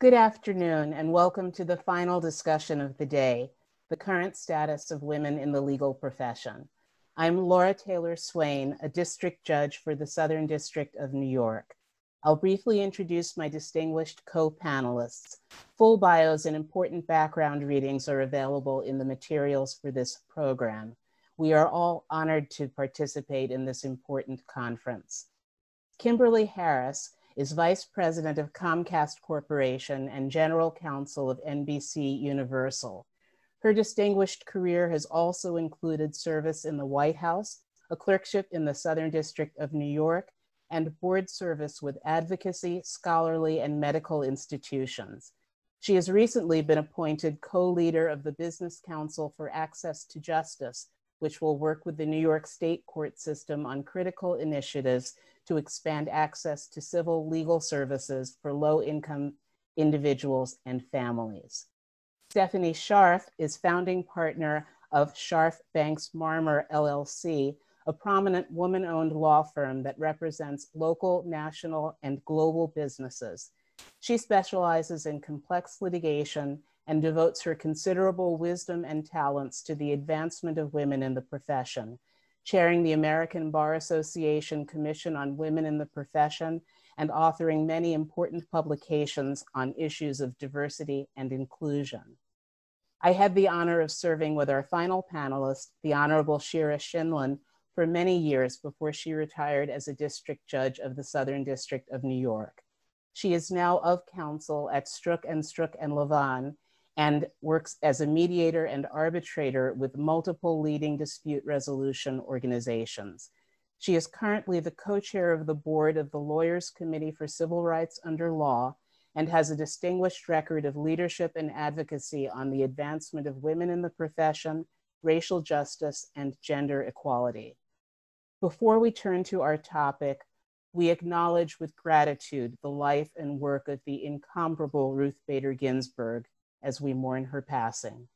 Good afternoon, and welcome to the final discussion of the day, the current status of women in the legal profession. I'm Laura Taylor Swain, a district judge for the Southern District of New York. I'll briefly introduce my distinguished co-panelists. Full bios and important background readings are available in the materials for this program. We are all honored to participate in this important conference. Kimberly Harris is Vice President of Comcast Corporation and General Counsel of NBC Universal. Her distinguished career has also included service in the White House, a clerkship in the Southern District of New York, and board service with advocacy, scholarly, and medical institutions. She has recently been appointed co-leader of the Business Council for Access to Justice, which will work with the New York State court system on critical initiatives to expand access to civil legal services for low-income individuals and families. Stephanie Scharf is founding partner of Scharf Banks Marmer, LLC, a prominent woman-owned law firm that represents local, national, and global businesses. She specializes in complex litigation and devotes her considerable wisdom and talents to the advancement of women in the profession, chairing the American Bar Association Commission on Women in the Profession and authoring many important publications on issues of diversity and inclusion. I had the honor of serving with our final panelist, the Honorable Shira Schindlin, for many years before she retired as a district judge of the Southern District of New York. She is now of counsel at Strzok and Levin and works as a mediator and arbitrator with multiple leading dispute resolution organizations. She is currently the co-chair of the board of the Lawyers Committee for Civil Rights Under Law and has a distinguished record of leadership and advocacy on the advancement of women in the profession, racial justice, and gender equality. Before we turn to our topic, we acknowledge with gratitude the life and work of the incomparable Ruth Bader Ginsburg as we mourn her passing.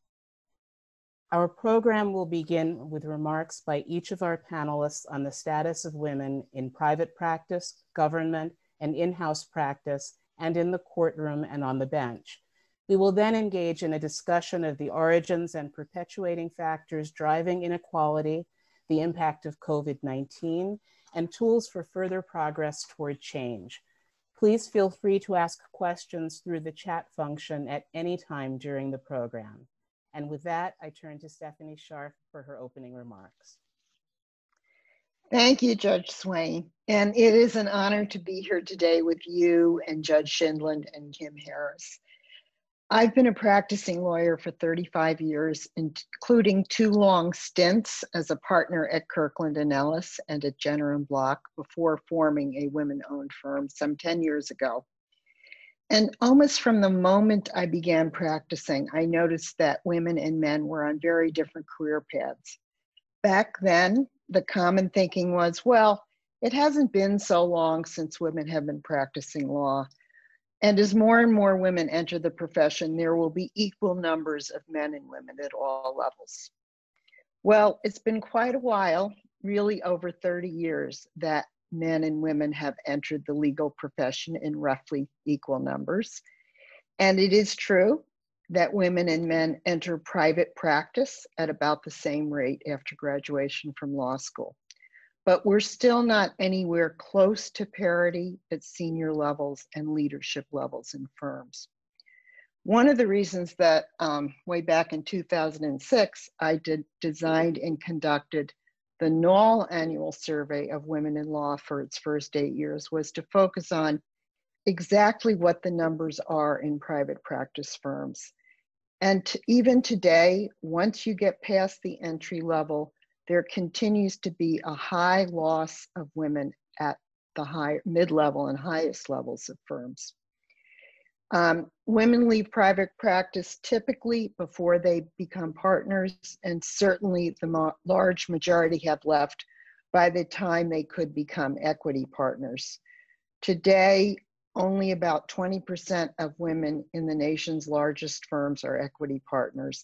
Our program will begin with remarks by each of our panelists on the status of women in private practice, government, and in-house practice, and in the courtroom and on the bench. We will then engage in a discussion of the origins and perpetuating factors driving inequality, the impact of COVID-19, and tools for further progress toward change. Please feel free to ask questions through the chat function at any time during the program. And with that, I turn to Stephanie Scharf for her opening remarks. Thank you, Judge Swain. And it is an honor to be here today with you and Judge Schindlin and Kim Harris. I've been a practicing lawyer for 35 years, including 2 long stints as a partner at Kirkland & Ellis and at Jenner & Block before forming a women-owned firm some 10 years ago. And almost from the moment I began practicing, I noticed that women and men were on very different career paths. Back then, the common thinking was, well, it hasn't been so long since women have been practicing law. And as more and more women enter the profession, there will be equal numbers of men and women at all levels. Well, it's been quite a while, really over 30 years, that men and women have entered the legal profession in roughly equal numbers. And it is true that women and men enter private practice at about the same rate after graduation from law school. But we're still not anywhere close to parity at senior levels and leadership levels in firms. One of the reasons that way back in 2006, I designed and conducted the NAWL annual survey of women in law for its first 8 years was to focus on exactly what the numbers are in private practice firms. And even today, once you get past the entry level, there continues to be a high loss of women at the mid-level and highest levels of firms. Women leave private practice typically before they become partners, and certainly the large majority have left by the time they could become equity partners. Today, only about 20% of women in the nation's largest firms are equity partners.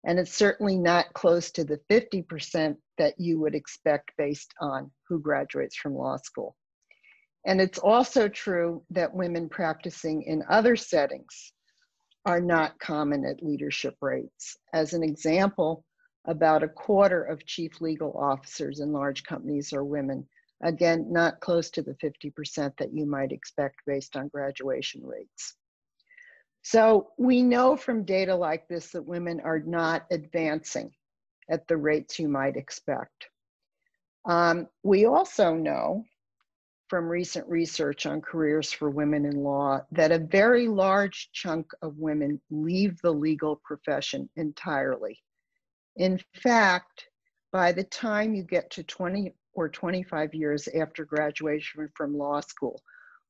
And it's certainly not close to the 50% that you would expect based on who graduates from law school. And it's also true that women practicing in other settings are not common at leadership rates. As an example, about a quarter of chief legal officers in large companies are women. Again, not close to the 50% that you might expect based on graduation rates. So we know from data like this that women are not advancing at the rates you might expect. We also know from recent research on careers for women in law that a very large chunk of women leave the legal profession entirely. In fact, by the time you get to 20 or 25 years after graduation from law school,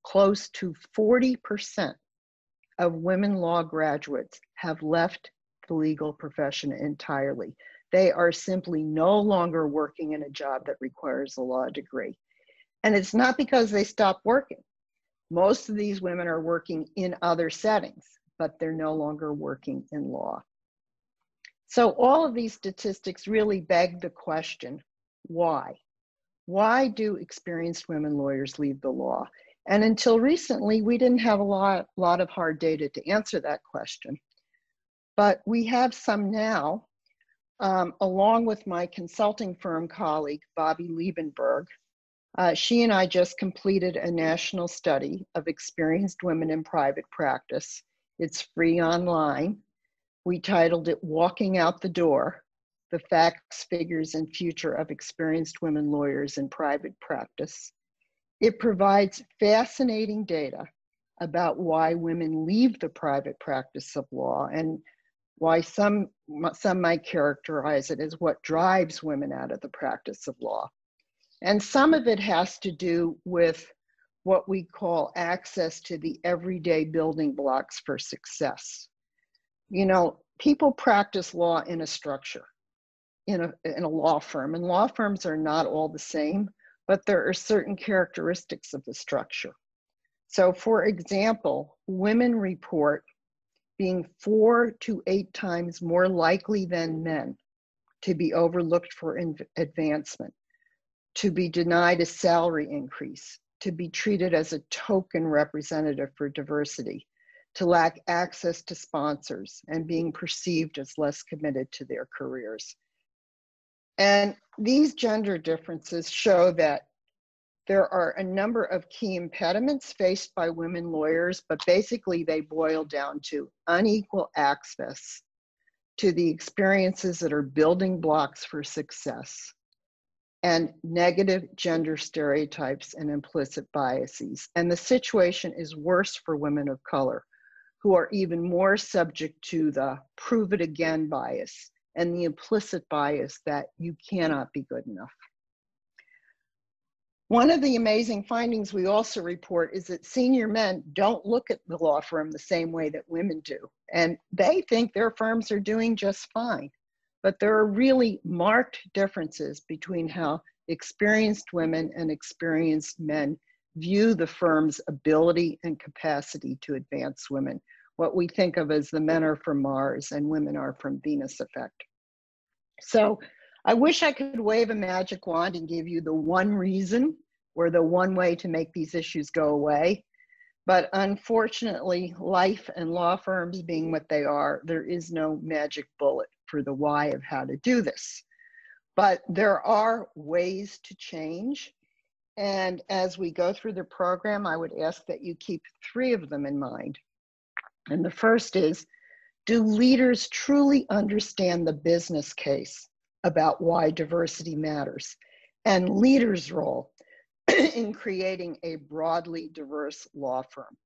close to 40% of women law graduates have left the legal profession entirely. They are simply no longer working in a job that requires a law degree. And it's not because they stopped working. Most of these women are working in other settings, but they're no longer working in law. So all of these statistics really beg the question, why? Why do experienced women lawyers leave the law? And until recently, we didn't have a lot of hard data to answer that question. But we have some now, along with my consulting firm colleague, Bobby Liebenberg. She and I just completed a national study of experienced women in private practice. It's free online. We titled it Walking Out the Door, the Facts, Figures, and Future of Experienced Women Lawyers in Private Practice. It provides fascinating data about why women leave the private practice of law and why some might characterize it as what drives women out of the practice of law. And some of it has to do with what we call access to the everyday building blocks for success. You know, people practice law in a structure, in a law firm, and law firms are not all the same, but there are certain characteristics of the structure. So for example, women report being 4 to 8 times more likely than men to be overlooked for advancement, to be denied a salary increase, to be treated as a token representative for diversity, to lack access to sponsors, and being perceived as less committed to their careers. And these gender differences show that there are a number of key impediments faced by women lawyers, but basically they boil down to unequal access to the experiences that are building blocks for success, and negative gender stereotypes and implicit biases. And the situation is worse for women of color, who are even more subject to the prove it again bias and the implicit bias that you cannot be good enough. One of the amazing findings we also report is that senior men don't look at the law firm the same way that women do, and they think their firms are doing just fine. But there are really marked differences between how experienced women and experienced men view the firm's ability and capacity to advance women, what we think of as the men are from Mars and women are from Venus effect. So I wish I could wave a magic wand and give you the one reason or the one way to make these issues go away. But unfortunately, life and law firms being what they are, there is no magic bullet for the why of how to do this. But there are ways to change. And as we go through the program, I would ask that you keep 3 of them in mind. And the first is, do leaders truly understand the business case about why diversity matters and leaders' role in creating a broadly diverse law firm?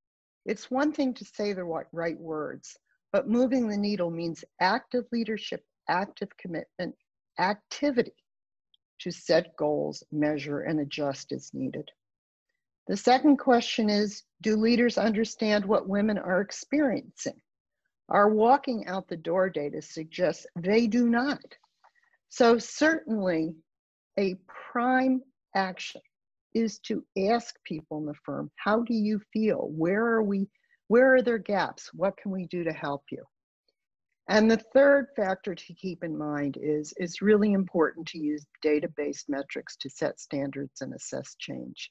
It's one thing to say the right words, but moving the needle means active leadership, active commitment, activity to set goals, measure, and adjust as needed. The second question is, do leaders understand what women are experiencing? Our walking out the door data suggests they do not. So certainly a prime action is to ask people in the firm, how do you feel? Where are there gaps? What can we do to help you? And the third factor to keep in mind is it's really important to use data-based metrics to set standards and assess change.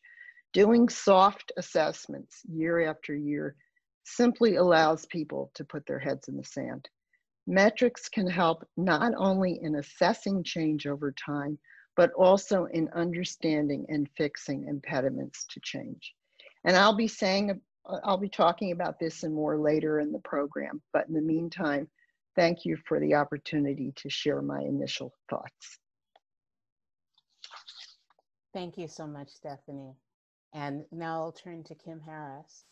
Doing soft assessments year after year simply allows people to put their heads in the sand. Metrics can help not only in assessing change over time, but also in understanding and fixing impediments to change. And I'll be talking about this and more later in the program, but in the meantime, thank you for the opportunity to share my initial thoughts. Thank you so much, Stephanie. And now I'll turn to Kim Harris.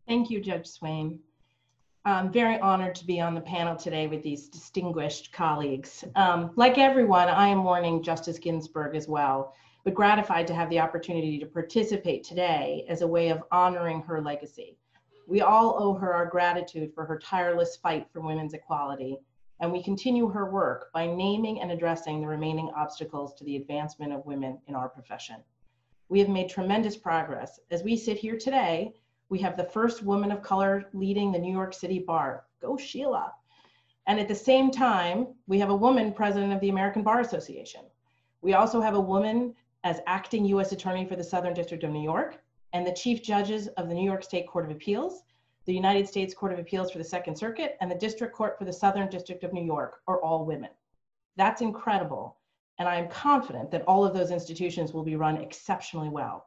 Thank you, Judge Swain. I'm very honored to be on the panel today with these distinguished colleagues. Like everyone, I am mourning Justice Ginsburg as well, but gratified to have the opportunity to participate today as a way of honoring her legacy. We all owe her our gratitude for her tireless fight for women's equality, and we continue her work by naming and addressing the remaining obstacles to the advancement of women in our profession. We have made tremendous progress. As we sit here today, we have the first woman of color leading the New York City Bar. Go Sheila. And at the same time, we have a woman president of the American Bar Association. We also have a woman as acting U.S. Attorney for the Southern District of New York, and the chief judges of the New York State Court of Appeals, the United States Court of Appeals for the Second Circuit, and the District Court for the Southern District of New York are all women. That's incredible. And I am confident that all of those institutions will be run exceptionally well.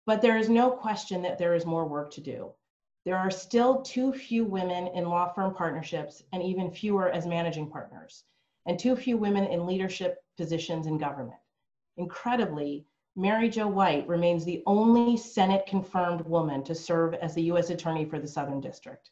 But there is no question that there is more work to do. There are still too few women in law firm partnerships and even fewer as managing partners, and too few women in leadership positions in government. Incredibly, Mary Jo White remains the only Senate-confirmed woman to serve as the U.S. Attorney for the Southern District.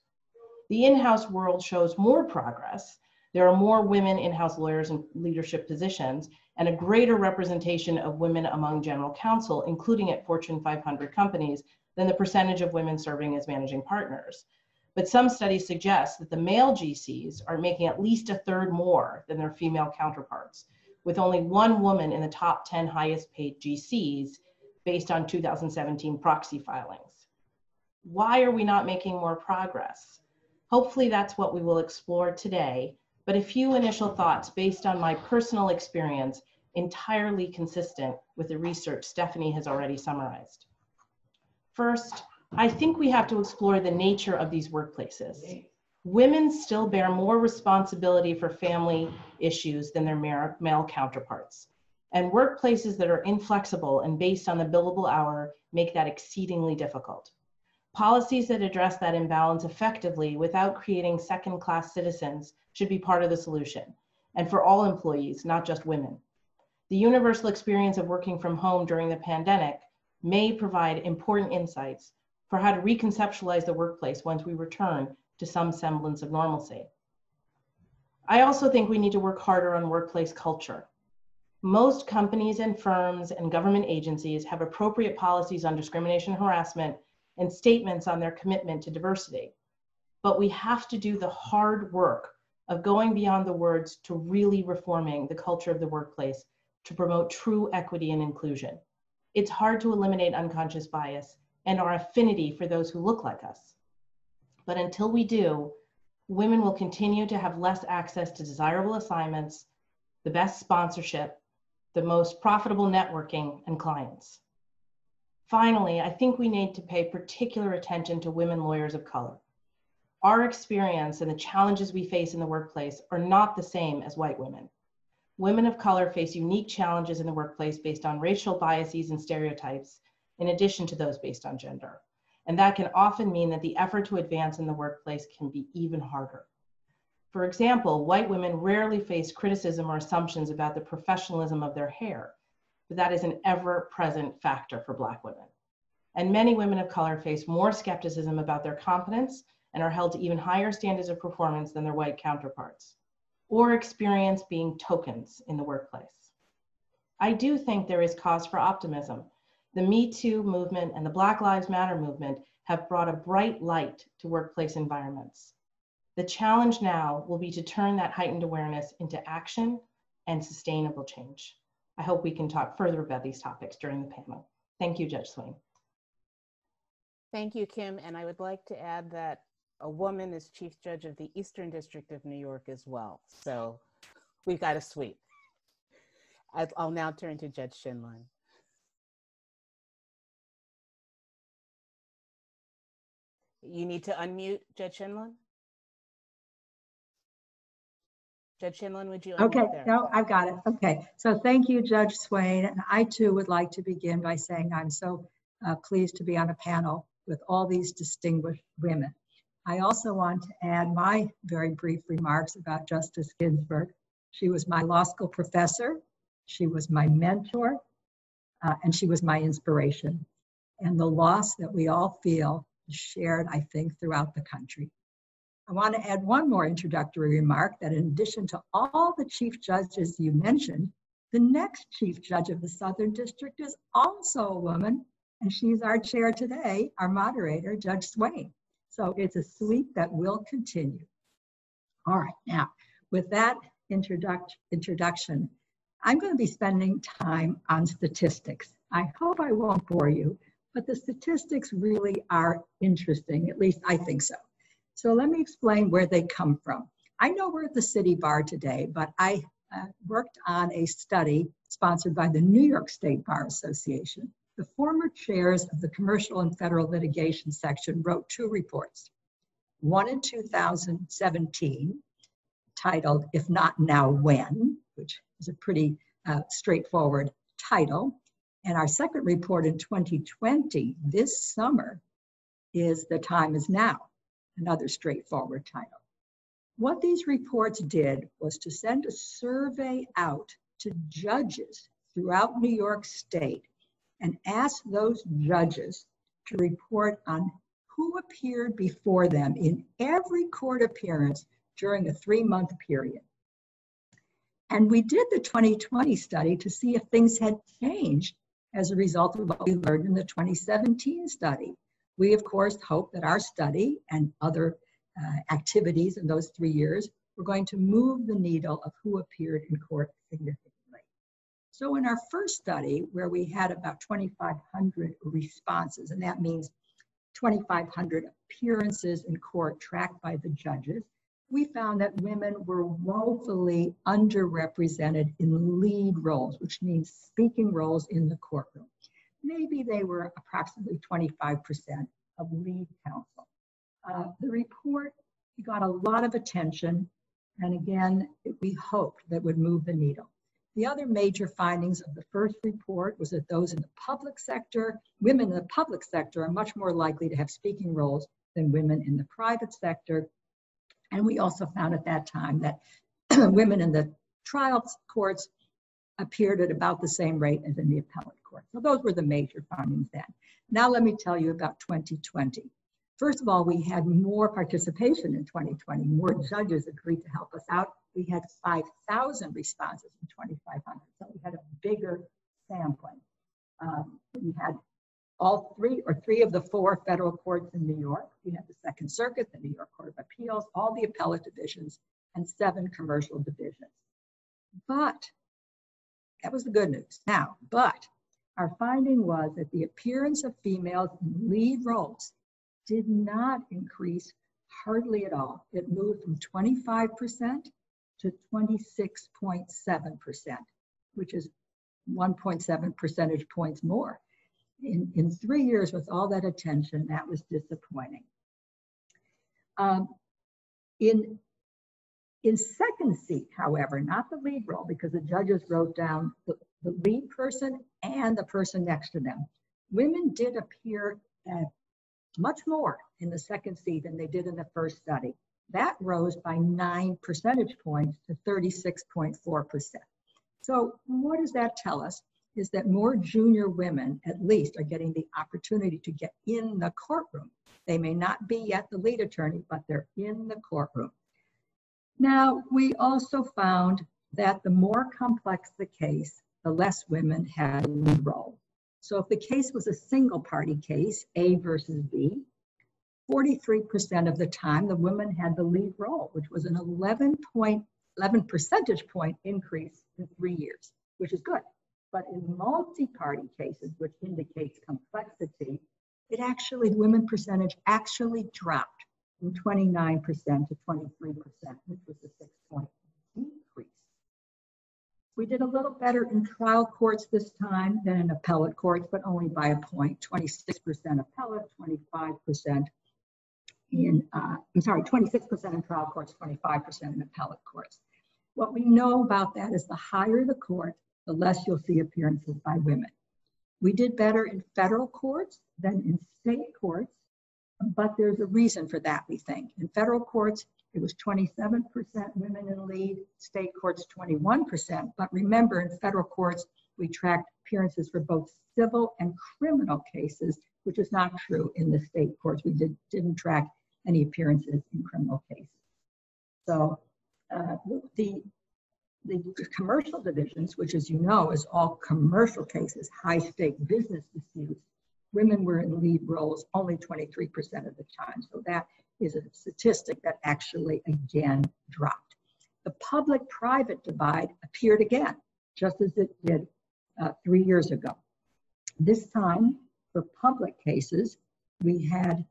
The in-house world shows more progress. There are more women in-house lawyers in leadership positions and a greater representation of women among general counsel, including at Fortune 500 companies, than the percentage of women serving as managing partners. But some studies suggest that the male GCs are making at least a third more than their female counterparts, with only one woman in the top 10 highest paid GCs based on 2017 proxy filings. Why are we not making more progress? Hopefully that's what we will explore today, but a few initial thoughts based on my personal experience, entirely consistent with the research Stephanie has already summarized. First, I think we have to explore the nature of these workplaces. Women still bear more responsibility for family issues than their male counterparts. And workplaces that are inflexible and based on the billable hour make that exceedingly difficult. Policies that address that imbalance effectively without creating second-class citizens should be part of the solution, and for all employees, not just women. The universal experience of working from home during the pandemic may provide important insights for how to reconceptualize the workplace once we return to some semblance of normalcy. I also think we need to work harder on workplace culture. Most companies and firms and government agencies have appropriate policies on discrimination and harassment and statements on their commitment to diversity. But we have to do the hard work of going beyond the words to really reforming the culture of the workplace to promote true equity and inclusion. It's hard to eliminate unconscious bias and our affinity for those who look like us. But until we do, women will continue to have less access to desirable assignments, the best sponsorship, the most profitable networking, and clients. Finally, I think we need to pay particular attention to women lawyers of color. Our experience and the challenges we face in the workplace are not the same as white women. Women of color face unique challenges in the workplace based on racial biases and stereotypes, in addition to those based on gender. And that can often mean that the effort to advance in the workplace can be even harder. For example, white women rarely face criticism or assumptions about the professionalism of their hair, but that is an ever-present factor for Black women. And many women of color face more skepticism about their competence and are held to even higher standards of performance than their white counterparts, or experience being tokens in the workplace. I do think there is cause for optimism. The Me Too movement and the Black Lives Matter movement have brought a bright light to workplace environments. The challenge now will be to turn that heightened awareness into action and sustainable change. I hope we can talk further about these topics during the panel. Thank you, Judge Swain. Thank you, Kim. And I would like to add that a woman is Chief Judge of the Eastern District of New York as well. So we've got a sweep. I'll now turn to Judge Shinlin. You need to unmute Judge Shinlin. Judge Shinlin, would you unmute Okay, there? no, I've got it. Okay, so thank you, Judge Swain. And I too would like to begin by saying I'm so pleased to be on a panel with all these distinguished women. I also want to add my very brief remarks about Justice Ginsburg. She was my law school professor, she was my mentor, and she was my inspiration. And the loss that we all feel is shared, I think, throughout the country. I want to add one more introductory remark that in addition to all the chief judges you mentioned, the next chief judge of the Southern District is also a woman, and she's our chair today, our moderator, Judge Swain. So it's a sweep that will continue. All right, now, with that introduction, I'm going to be spending time on statistics. I hope I won't bore you, but the statistics really are interesting, at least I think so. So let me explain where they come from. I know we're at the City Bar today, but I worked on a study sponsored by the New York State Bar Association. The former chairs of the Commercial and Federal Litigation section wrote two reports. One in 2017, titled If Not Now When, which is a pretty straightforward title. And our second report in 2020, this summer, is The Time Is Now, another straightforward title. What these reports did was to send a survey out to judges throughout New York State and ask those judges to report on who appeared before them in every court appearance during a 3-month period. And we did the 2020 study to see if things had changed as a result of what we learned in the 2017 study. We, of course, hope that our study and other activities in those 3 years were going to move the needle of who appeared in court significantly. So in our first study, where we had about 2,500 responses, and that means 2,500 appearances in court tracked by the judges, we found that women were woefully underrepresented in lead roles, which means speaking roles in the courtroom. Maybe they were approximately 25% of lead counsel. The report got a lot of attention, and again, we hoped that would move the needle. The other major findings of the first report was that those in the public sector, women in the public sector are much more likely to have speaking roles than women in the private sector. And we also found at that time that women in the trial courts appeared at about the same rate as in the appellate court. So those were the major findings then. Now let me tell you about 2020. First of all, we had more participation in 2020. More judges agreed to help us out. We had 5,000 responses in 2,500. So we had a bigger sampling. We had all three of the 4 federal courts in New York. We had the Second Circuit, the New York Court of Appeals, all the appellate divisions, and 7 commercial divisions. But that was the good news. Now, but our finding was that the appearance of females in lead roles did not increase hardly at all. It moved from 25% to 26.7%, which is 1.7 percentage points more. In 3 years with all that attention, that was disappointing. In second seat, however, not the lead role, because the judges wrote down the lead person and the person next to them. Women did appear much more in the second seat than they did in the first study. That rose by 9 percentage points to 36.4%. So what does that tell us? Is that more junior women, at least, are getting the opportunity to get in the courtroom. They may not be yet the lead attorney, but they're in the courtroom. Now, we also found that the more complex the case, the less women had a lead role. So if the case was a single party case, A versus B, 43% of the time the women had the lead role, which was an 11 percentage point increase in 3 years, which is good. But in multi-party cases, which indicates complexity, the women percentage actually dropped from 29% to 23%, which was a 6-point decrease. We did a little better in trial courts this time than in appellate courts, but only by a point, 26% appellate, 25% I'm sorry, 26% in trial courts, 25% in appellate courts. What we know about that is the higher the court, the less you'll see appearances by women. We did better in federal courts than in state courts, but there's a reason for that, we think. In federal courts, it was 27% women in lead, state courts 21%. But remember, in federal courts, we tracked appearances for both civil and criminal cases, which is not true in the state courts. We didn't track any appearances in criminal cases. So the commercial divisions, which as you know is all commercial cases, high-stake business disputes, women were in lead roles only 23% of the time. So that is a statistic that actually again dropped. The public-private divide appeared again, just as it did 3 years ago. This time, for public cases, we had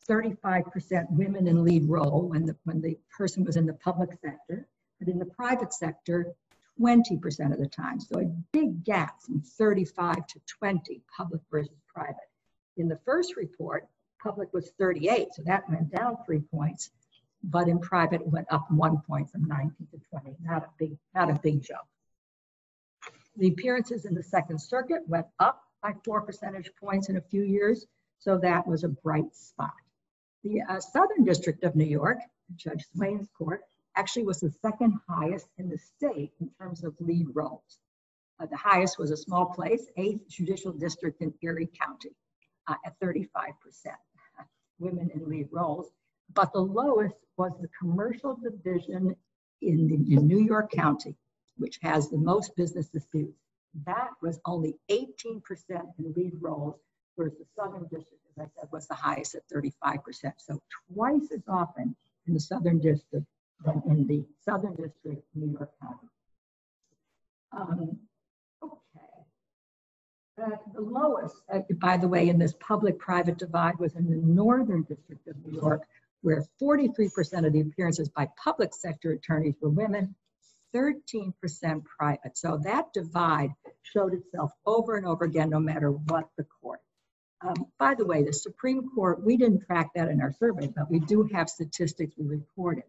35% women in lead role when the person was in the public sector, but in the private sector, 20% of the time. So a big gap from 35 to 20, public versus private. In the first report, public was 38, so that went down 3 points, but in private it went up 1 point from 19 to 20. Not a big jump. The appearances in the Second Circuit went up by 4 percentage points in a few years, so that was a bright spot. The Southern District of New York, Judge Swain's court, actually was the second highest in the state in terms of lead roles. The highest was a small place, 8th Judicial District in Erie County at 35% women in lead roles. But the lowest was the commercial division in New York County, which has the most business disputes. That was only 18% in lead roles, whereas the Southern District, as I said, was the highest at 35%. So twice as often in the Southern District than in the Southern District, New York County. The lowest, by the way, in this public-private divide was in the Northern District of New York, where 43% of the appearances by public sector attorneys were women, 13% private. So that divide showed itself over and over again, no matter what the court. By the way, the Supreme Court, we didn't track that in our survey, but we do have statistics we reported.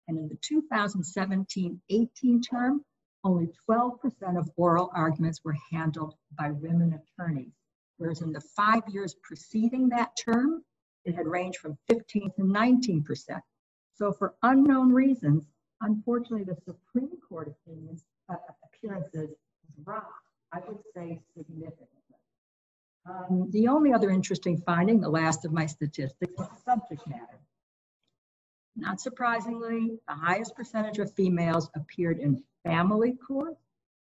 And in the 2017-18 term, only 12% of oral arguments were handled by women attorneys, whereas in the 5 years preceding that term, it had ranged from 15 to 19%. So for unknown reasons, unfortunately, the Supreme Court appearances dropped, I would say significantly. The only other interesting finding, the last of my statistics, was subject matter. Not surprisingly, the highest percentage of females appeared in family court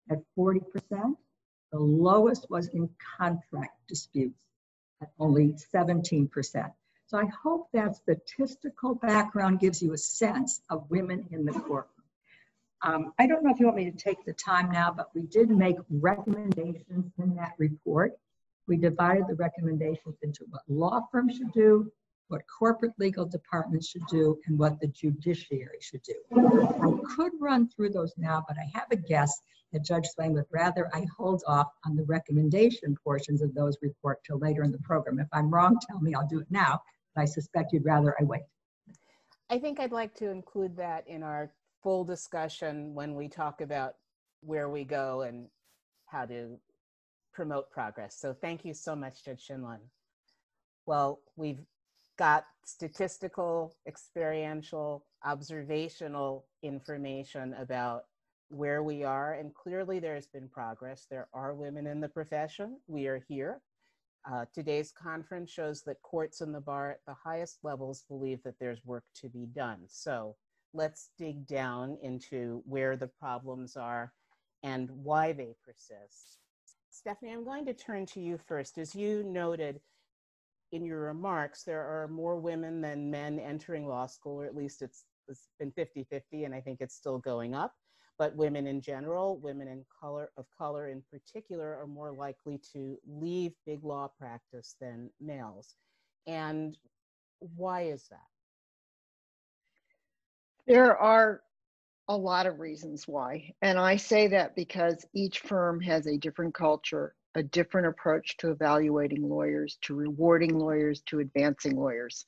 at 40%. The lowest was in contract disputes at only 17%. So I hope that statistical background gives you a sense of women in the courtroom. I don't know if you want me to take the time now, but we did make recommendations in that report. We divided the recommendations into what law firms should do, what corporate legal departments should do, and what the judiciary should do. I could run through those now, but I have a guess that Judge Swain would rather I hold off on the recommendation portions of those report till later in the program. If I'm wrong, tell me, I'll do it now, but I suspect you'd rather I wait. I think I'd like to include that in our full discussion when we talk about where we go and how to promote progress. So thank you so much, Judge Shinlin. Well, we've got statistical, experiential, observational information about where we are, and clearly there's been progress. There are women in the profession. We are here. Today's conference shows that courts and the bar at the highest levels believe that there's work to be done. So let's dig down into where the problems are and why they persist. Stephanie, I'm going to turn to you first. As you noted in your remarks, there are more women than men entering law school, or at least it's been 50-50, and I think it's still going up. But women in general, women of color in particular, are more likely to leave big law practice than males. And why is that? There are a lot of reasons why. And I say that because each firm has a different culture, a different approach to evaluating lawyers, to rewarding lawyers, to advancing lawyers.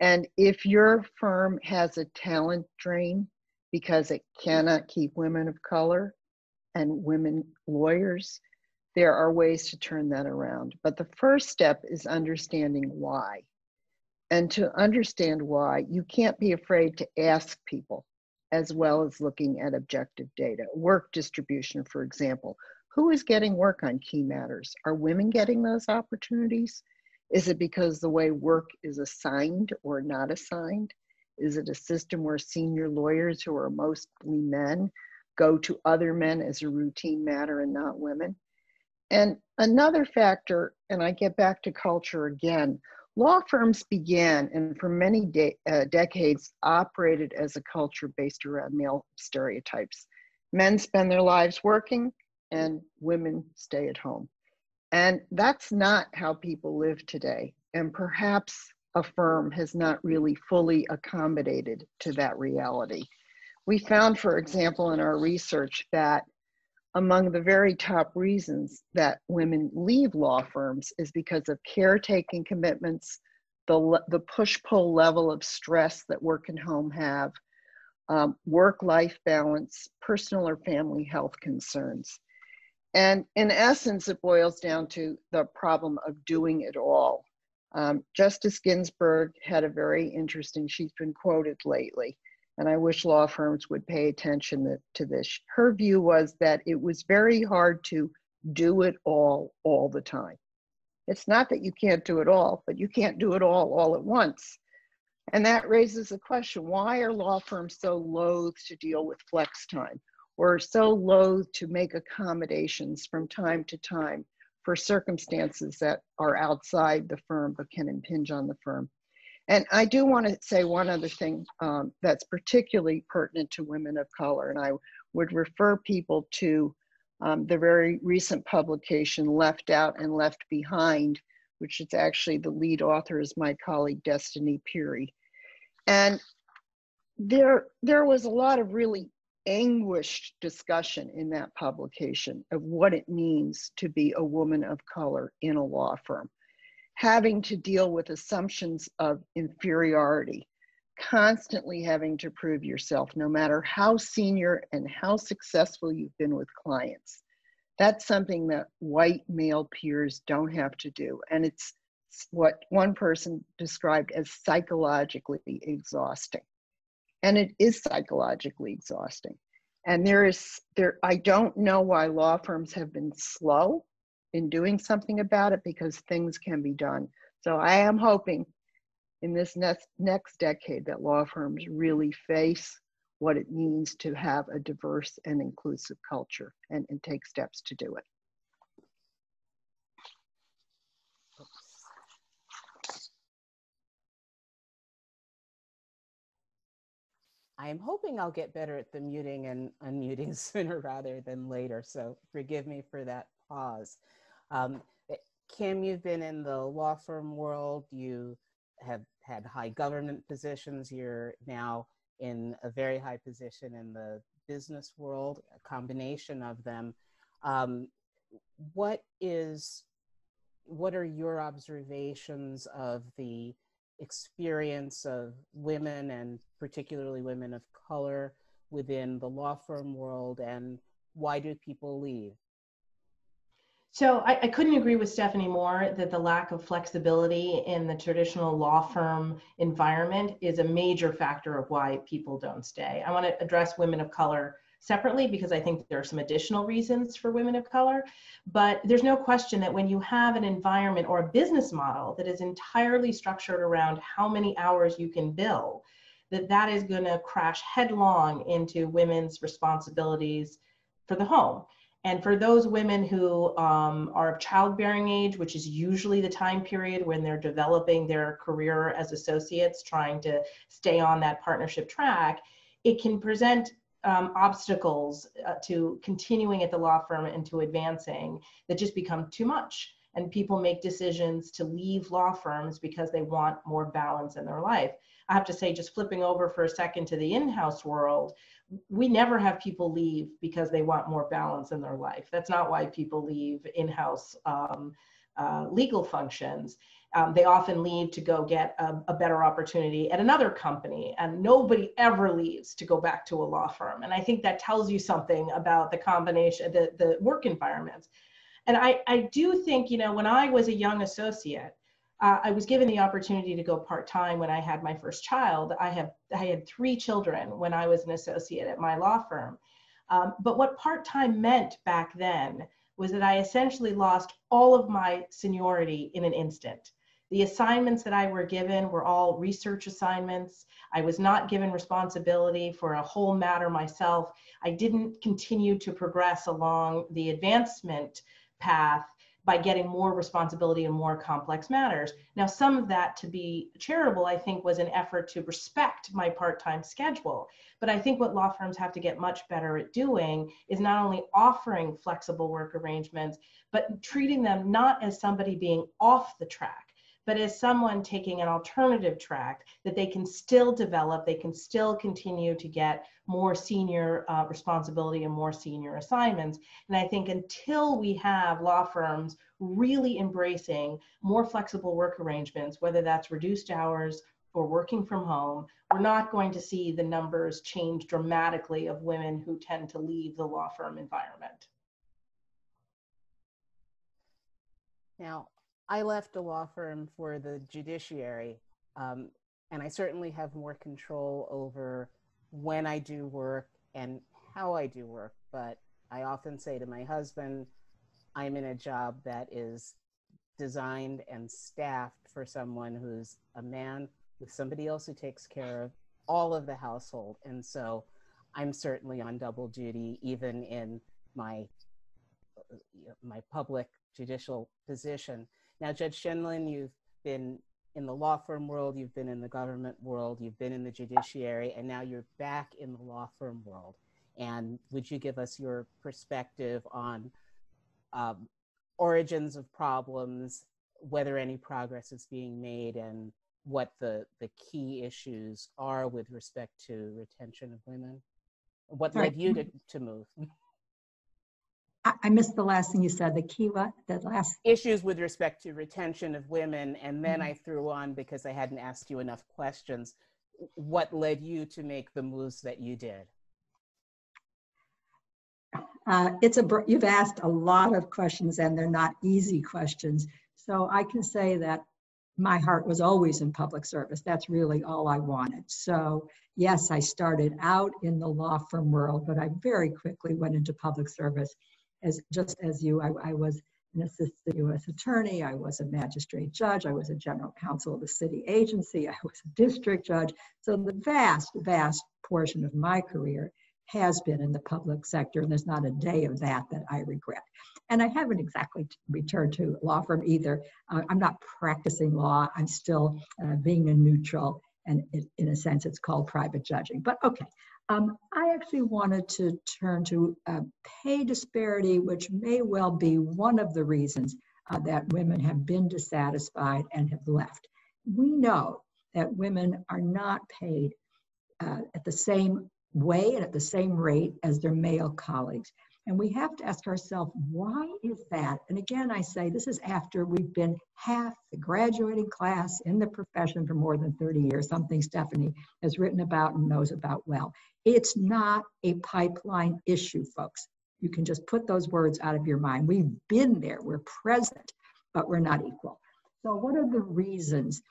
And if your firm has a talent drain because it cannot keep women of color and women lawyers, there are ways to turn that around. But the first step is understanding why. And to understand why, you can't be afraid to ask people, as well as looking at objective data. Work distribution, for example. Who is getting work on key matters? Are women getting those opportunities? Is it because the way work is assigned or not assigned? Is it a system where senior lawyers, who are mostly men, go to other men as a routine matter and not women? And another factor, and I get back to culture again, law firms began and for many decades operated as a culture based around male stereotypes. Men spend their lives working and women stay at home. And that's not how people live today. And perhaps a firm has not really fully accommodated to that reality. We found, for example, in our research that among the very top reasons that women leave law firms is because of caretaking commitments, the push-pull level of stress that work and home have, work-life balance, personal or family health concerns. And in essence, it boils down to the problem of doing it all. Justice Ginsburg had a very interesting, she's been quoted lately, and I wish law firms would pay attention to this. Her view was that it was very hard to do it all the time. It's not that you can't do it all, but you can't do it all at once. And that raises the question, why are law firms so loath to deal with flex time, or so loath to make accommodations from time to time for circumstances that are outside the firm but can impinge on the firm? And I do want to say one other thing that's particularly pertinent to women of color, and I would refer people to the very recent publication, Left Out and Left Behind, which is actually the lead author is my colleague, Destiny Peary. And there was a lot of really anguished discussion in that publication of what it means to be a woman of color in a law firm, having to deal with assumptions of inferiority, constantly having to prove yourself, no matter how senior and how successful you've been with clients. That's something that white male peers don't have to do. And it's what one person described as psychologically exhausting. And it is psychologically exhausting. And I don't know why law firms have been slow in doing something about it, because things can be done. So I am hoping in this next decade that law firms really face what it means to have a diverse and inclusive culture and take steps to do it. I am hoping I'll get better at the muting and unmuting sooner rather than later, so forgive me for that pause. Kim, you've been in the law firm world, you have had high government positions, you're now in a very high position in the business world, a combination of them. What are your observations of the experience of women, and particularly women of color, within the law firm world, and why do people leave? So I couldn't agree with Stephanie more that the lack of flexibility in the traditional law firm environment is a major factor of why people don't stay. I want to address women of color separately because I think there are some additional reasons for women of color, but there's no question that when you have an environment or a business model that is entirely structured around how many hours you can bill, that is going to crash headlong into women's responsibilities for the home. And for those women who are of childbearing age, which is usually the time period when they're developing their career as associates, trying to stay on that partnership track, it can present obstacles to continuing at the law firm and to advancing that just become too much. And people make decisions to leave law firms because they want more balance in their life. I have to say, just flipping over for a second to the in-house world, we never have people leave because they want more balance in their life. That's not why people leave in-house legal functions, they often leave to go get a better opportunity at another company, and nobody ever leaves to go back to a law firm. And I think that tells you something about the combination, the work environments. And I do think, you know, when I was a young associate, I was given the opportunity to go part-time when I had my first child. I had 3 children when I was an associate at my law firm. But what part-time meant back then was that I essentially lost all of my seniority in an instant. The assignments that I were given were all research assignments. I was not given responsibility for a whole matter myself. I didn't continue to progress along the advancement path by getting more responsibility in more complex matters. Now, some of that, to be charitable, I think was an effort to respect my part-time schedule. But I think what law firms have to get much better at doing is not only offering flexible work arrangements, but treating them not as somebody being off the track, but as someone taking an alternative track that they can still develop, they can still continue to get more senior responsibility and more senior assignments. And I think until we have law firms really embracing more flexible work arrangements, whether that's reduced hours or working from home, we're not going to see the numbers change dramatically of women who tend to leave the law firm environment. Now, I left a law firm for the judiciary, and I certainly have more control over when I do work and how I do work. But I often say to my husband, I'm in a job that is designed and staffed for someone who's a man with somebody else who takes care of all of the household. And so I'm certainly on double duty, even in my public judicial position. Now, Judge Shendlin, you've been in the law firm world, you've been in the government world, you've been in the judiciary, and now you're back in the law firm world. And would you give us your perspective on origins of problems, whether any progress is being made, and what the key issues are with respect to retention of women? What led you to move? I missed the last thing you said, the key what? The last issues with respect to retention of women, and then I threw on, because I hadn't asked you enough questions, what led you to make the moves that you did? You've asked a lot of questions, and they're not easy questions. So I can say that my heart was always in public service. That's really all I wanted. So yes, I started out in the law firm world, but I very quickly went into public service. Just as you, I was an assistant U.S. attorney, I was a magistrate judge, I was a general counsel of a city agency, I was a district judge. So the vast, vast portion of my career has been in the public sector, and there's not a day of that I regret. And I haven't exactly returned to law firm either. I'm not practicing law, I'm still being a neutral, and in a sense it's called private judging, but okay. I actually wanted to turn to pay disparity, which may well be one of the reasons that women have been dissatisfied and have left. We know that women are not paid at the same way and at the same rate as their male colleagues. And we have to ask ourselves, why is that? And again, I say this is after we've been half the graduating class in the profession for more than 30 years, something Stephanie has written about and knows about well. It's not a pipeline issue, folks. You can just put those words out of your mind. We've been there, we're present, but we're not equal. So what are the reasons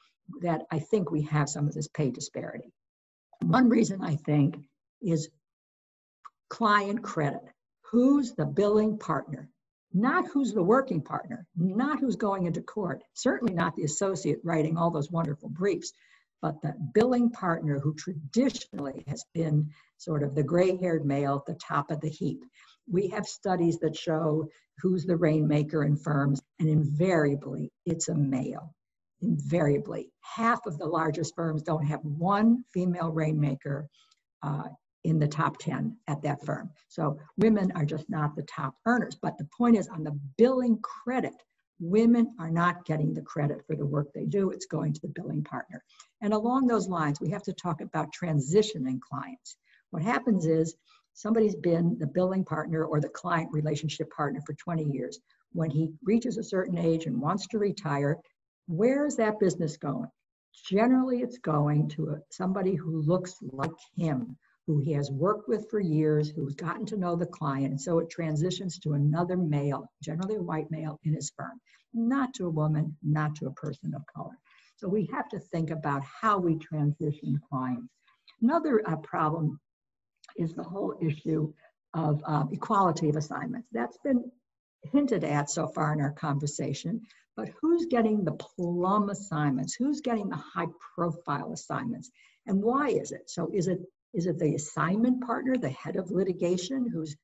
that I think we have some of this pay disparity? One reason I think is client credit. Who's the billing partner? Not who's the working partner, not who's going into court, certainly not the associate writing all those wonderful briefs, but the billing partner who traditionally has been sort of the gray-haired male at the top of the heap. We have studies that show who's the rainmaker in firms, and invariably it's a male. Invariably. Half of the largest firms don't have one female rainmaker in the top 10 at that firm. So women are just not the top earners. But the point is, on the billing credit, women are not getting the credit for the work they do. It's going to the billing partner. And along those lines, we have to talk about transitioning clients. What happens is somebody's been the billing partner or the client relationship partner for 20 years. when he reaches a certain age and wants to retire, where is that business going? Generally, it's going to somebody who looks like him, who he has worked with for years, who's gotten to know the client. And so it transitions to another male, generally a white male in his firm, not to a woman, not to a person of color. So we have to think about how we transition clients. Another problem is the whole issue of equality of assignments. That's been hinted at so far in our conversation, but who's getting the plum assignments? Who's getting the high profile assignments? And why is it? So is it the assignment partner, the head of litigation, who's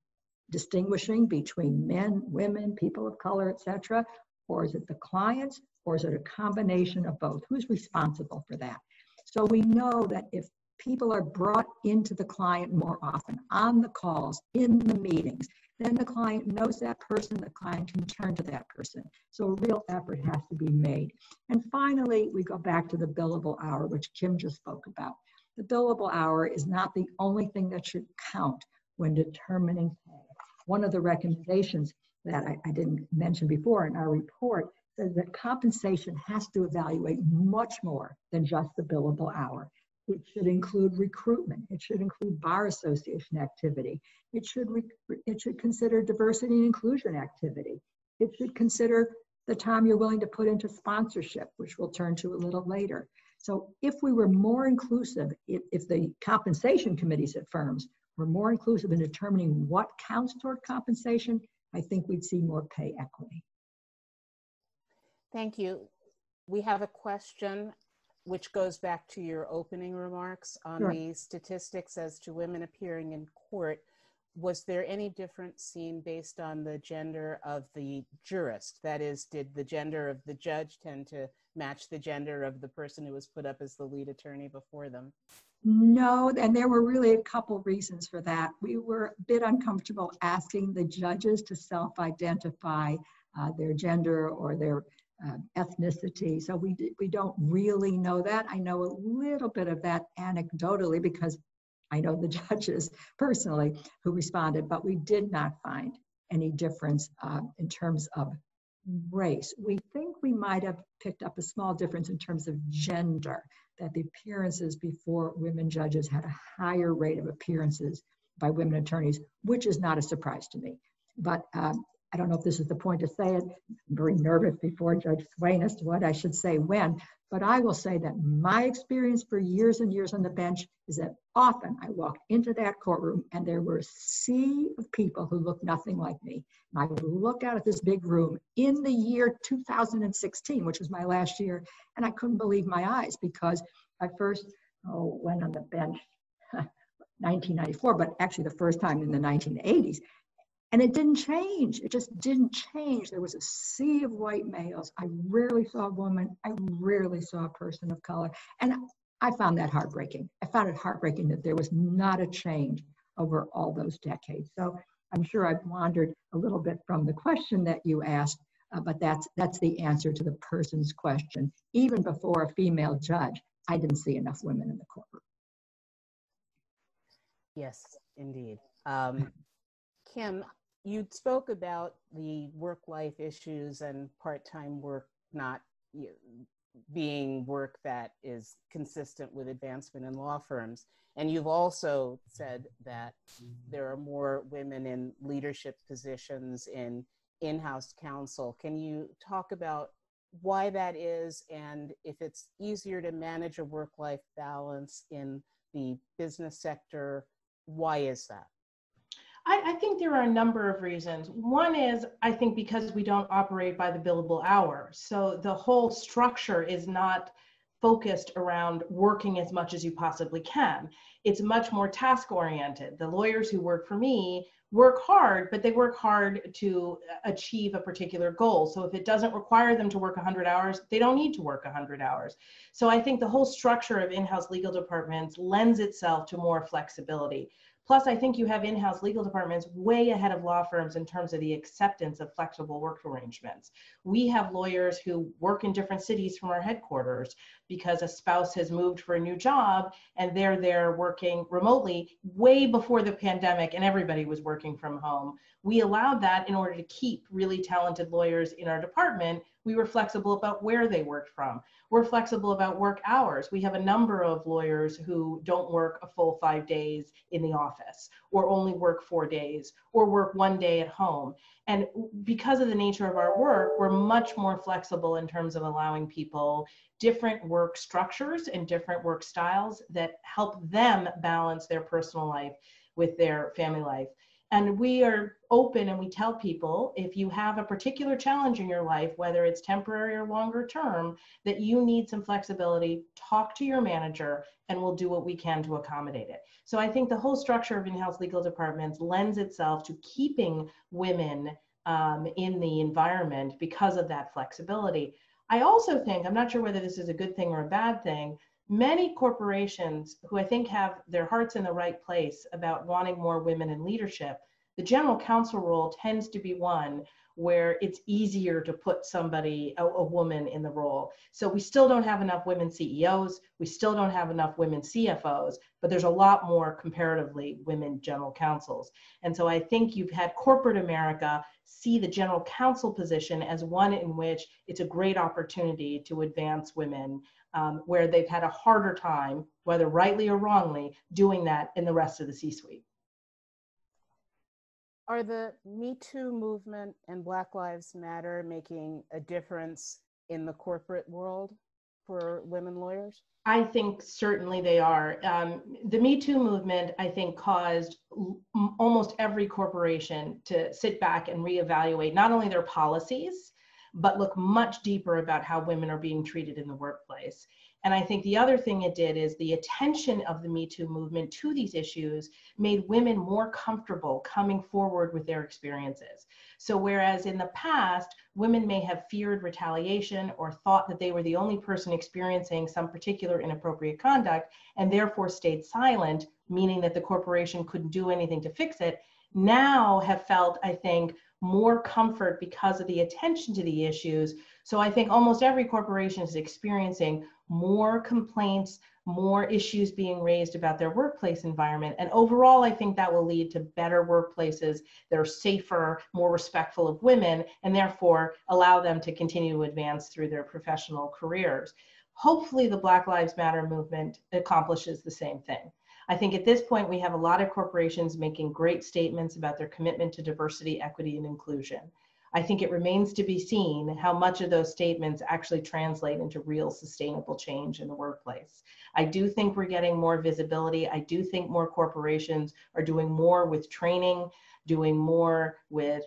distinguishing between men, women, people of color, etc.? Or is it the clients? Or is it a combination of both? Who's responsible for that? So we know that if people are brought into the client more often, on the calls, in the meetings, then the client knows that person, the client can turn to that person. So a real effort has to be made. And finally, we go back to the billable hour, which Kim just spoke about. The billable hour is not the only thing that should count when determining pay. One of the recommendations that I didn't mention before in our report says that compensation has to evaluate much more than just the billable hour. It should include recruitment. It should include bar association activity. It should consider diversity and inclusion activity. It should consider the time you're willing to put into sponsorship, which we'll turn to a little later. So if we were more inclusive, if the compensation committees at firms were more inclusive in determining what counts toward compensation, I think we'd see more pay equity. Thank you. We have a question which goes back to your opening remarks on Sure. the statistics as to women appearing in court. Was there any difference seen based on the gender of the jurist? That is, did the gender of the judge tend to match the gender of the person who was put up as the lead attorney before them? No, and there were really a couple reasons for that. We were a bit uncomfortable asking the judges to self-identify their gender or their ethnicity. So we don't really know that. I know a little bit of that anecdotally because I know the judges personally who responded, but we did not find any difference in terms of race. We think we might have picked up a small difference in terms of gender, that the appearances before women judges had a higher rate of appearances by women attorneys, which is not a surprise to me. But I don't know if this is the point to say it. I'm very nervous before Judge Swain as to what I should say when, but I will say that my experience for years and years on the bench is that often I walked into that courtroom and there were a sea of people who looked nothing like me. And I would look out at this big room in the year 2016, which was my last year, and I couldn't believe my eyes because I first went on the bench 1994, but actually the first time in the 1980s. And it didn't change. It just didn't change. There was a sea of white males. I rarely saw a woman. I rarely saw a person of color. And I found that heartbreaking. I found it heartbreaking that there was not a change over all those decades. So I'm sure I've wandered a little bit from the question that you asked, but that's the answer to the person's question. Even before a female judge, I didn't see enough women in the courtroom. Yes, indeed. Kim, you spoke about the work-life issues and part-time work not being work that is consistent with advancement in law firms. And you've also said that there are more women in leadership positions in in-house counsel. Can you talk about why that is and if it's easier to manage a work-life balance in the business sector? Why is that? I think there are a number of reasons. One is, I think because we don't operate by the billable hour. So the whole structure is not focused around working as much as you possibly can. It's much more task oriented. The lawyers who work for me work hard, but they work hard to achieve a particular goal. So if it doesn't require them to work 100 hours, they don't need to work 100 hours. So I think the whole structure of in-house legal departments lends itself to more flexibility. Plus, I think you have in-house legal departments way ahead of law firms in terms of the acceptance of flexible work arrangements. We have lawyers who work in different cities from our headquarters because a spouse has moved for a new job and they're there working remotely way before the pandemic and everybody was working from home. We allowed that in order to keep really talented lawyers in our department. We were flexible about where they worked from. We're flexible about work hours. We have a number of lawyers who don't work a full 5 days in the office, or only work 4 days, or work 1 day at home. And because of the nature of our work, we're much more flexible in terms of allowing people different work structures and different work styles that help them balance their personal life with their family life. And we are open and we tell people, if you have a particular challenge in your life, whether it's temporary or longer term, that you need some flexibility, talk to your manager and we'll do what we can to accommodate it. So I think the whole structure of in-house legal departments lends itself to keeping women in the environment because of that flexibility. I also think, I'm not sure whether this is a good thing or a bad thing, many corporations who I think have their hearts in the right place about wanting more women in leadership, the general counsel role tends to be one where it's easier to put somebody, a woman in the role. So we still don't have enough women CEOs, we still don't have enough women CFOs, but there's a lot more comparatively women general counsels. And so I think you've had corporate America see the general counsel position as one in which it's a great opportunity to advance women, where they've had a harder time, whether rightly or wrongly, doing that in the rest of the C-suite. Are the Me Too movement and Black Lives Matter making a difference in the corporate world for women lawyers? I think certainly they are. The Me Too movement, I think, caused almost every corporation to sit back and reevaluate not only their policies, but look much deeper about how women are being treated in the workplace. And I think the other thing it did is the attention of the Me Too movement to these issues made women more comfortable coming forward with their experiences. So whereas in the past, women may have feared retaliation or thought that they were the only person experiencing some particular inappropriate conduct and therefore stayed silent, meaning that the corporation couldn't do anything to fix it, now have felt, I think, more comfort because of the attention to the issues. So I think almost every corporation is experiencing more complaints, more issues being raised about their workplace environment. And overall, I think that will lead to better workplaces that are safer, more respectful of women, and therefore allow them to continue to advance through their professional careers. Hopefully the Black Lives Matter movement accomplishes the same thing. I think at this point, we have a lot of corporations making great statements about their commitment to diversity, equity, and inclusion. I think it remains to be seen how much of those statements actually translate into real sustainable change in the workplace. I do think we're getting more visibility. I do think more corporations are doing more with training, doing more with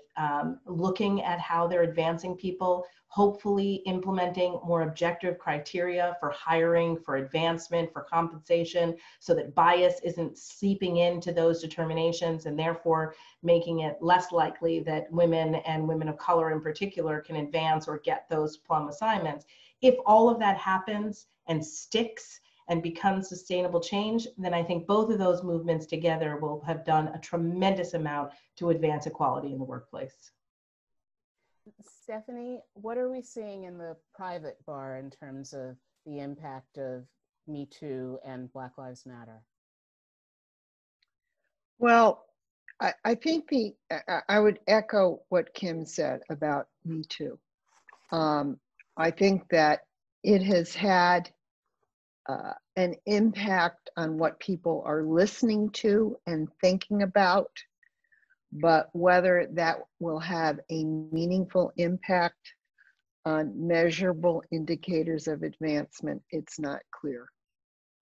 looking at how they're advancing people, hopefully implementing more objective criteria for hiring, for advancement, for compensation, so that bias isn't seeping into those determinations and therefore making it less likely that women and women of color in particular can advance or get those plum assignments. If all of that happens and sticks and becomes sustainable change, then I think both of those movements together will have done a tremendous amount to advance equality in the workplace. Stephanie, what are we seeing in the private bar in terms of the impact of Me Too and Black Lives Matter? Well, I think I would echo what Kim said about Me Too. I think that it has had an impact on what people are listening to and thinking about, but whether that will have a meaningful impact on measurable indicators of advancement, it's not clear.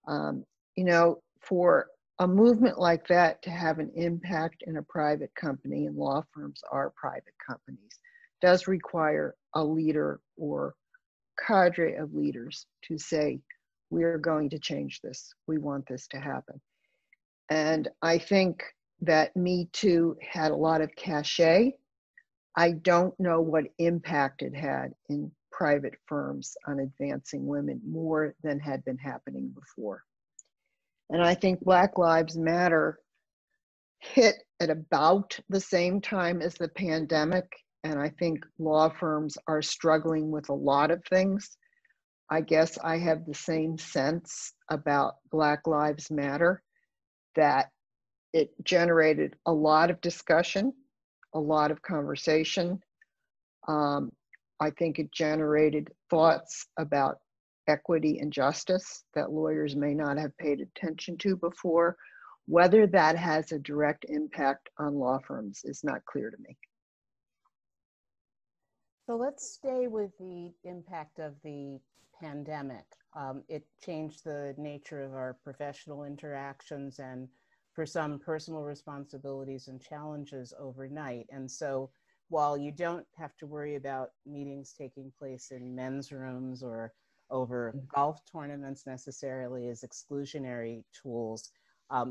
You know, for a movement like that to have an impact in a private company, and law firms are private companies, does require a leader or cadre of leaders to say, we are going to change this. We want this to happen. And I think that Me Too had a lot of cachet. I don't know what impact it had in private firms on advancing women more than had been happening before. And I think Black Lives Matter hit at about the same time as the pandemic, and I think law firms are struggling with a lot of things. I guess I have the same sense about Black Lives Matter, that it generated a lot of discussion, a lot of conversation. I think it generated thoughts about equity and justice that lawyers may not have paid attention to before. Whether that has a direct impact on law firms is not clear to me. So let's stay with the impact of the pandemic. It changed the nature of our professional interactions and for some personal responsibilities and challenges overnight. And so while you don't have to worry about meetings taking place in men's rooms or over golf tournaments necessarily as exclusionary tools,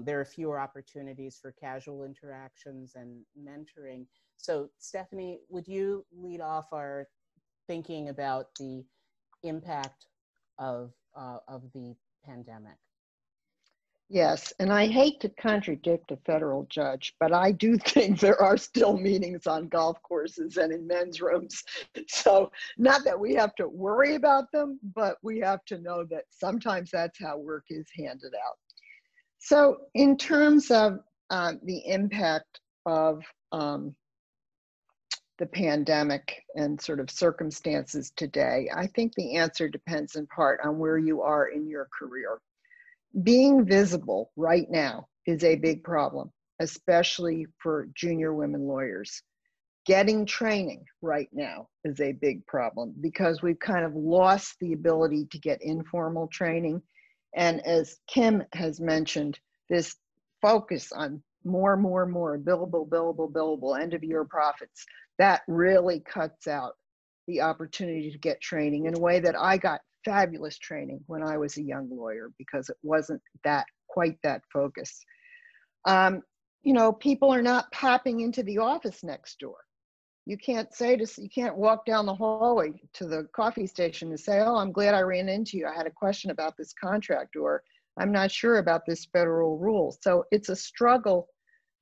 there are fewer opportunities for casual interactions and mentoring. So Stephanie, would you lead off our thinking about the impact of the pandemic? Yes, and I hate to contradict a federal judge, but I do think there are still meetings on golf courses and in men's rooms. So not that we have to worry about them, but we have to know that sometimes that's how work is handed out. So in terms of the impact of the pandemic and sort of circumstances today, I think the answer depends in part on where you are in your career. Being visible right now is a big problem, especially for junior women lawyers. Getting training right now is a big problem because we've kind of lost the ability to get informal training. And as Kim has mentioned, this focus on more, billable, end of year profits, that really cuts out the opportunity to get training in a way that I got fabulous training when I was a young lawyer because it wasn't quite that focus. You know, people are not popping into the office next door. You can't walk down the hallway to the coffee station and say, oh, I'm glad I ran into you. I had a question about this contract, or I'm not sure about this federal rule. So it's a struggle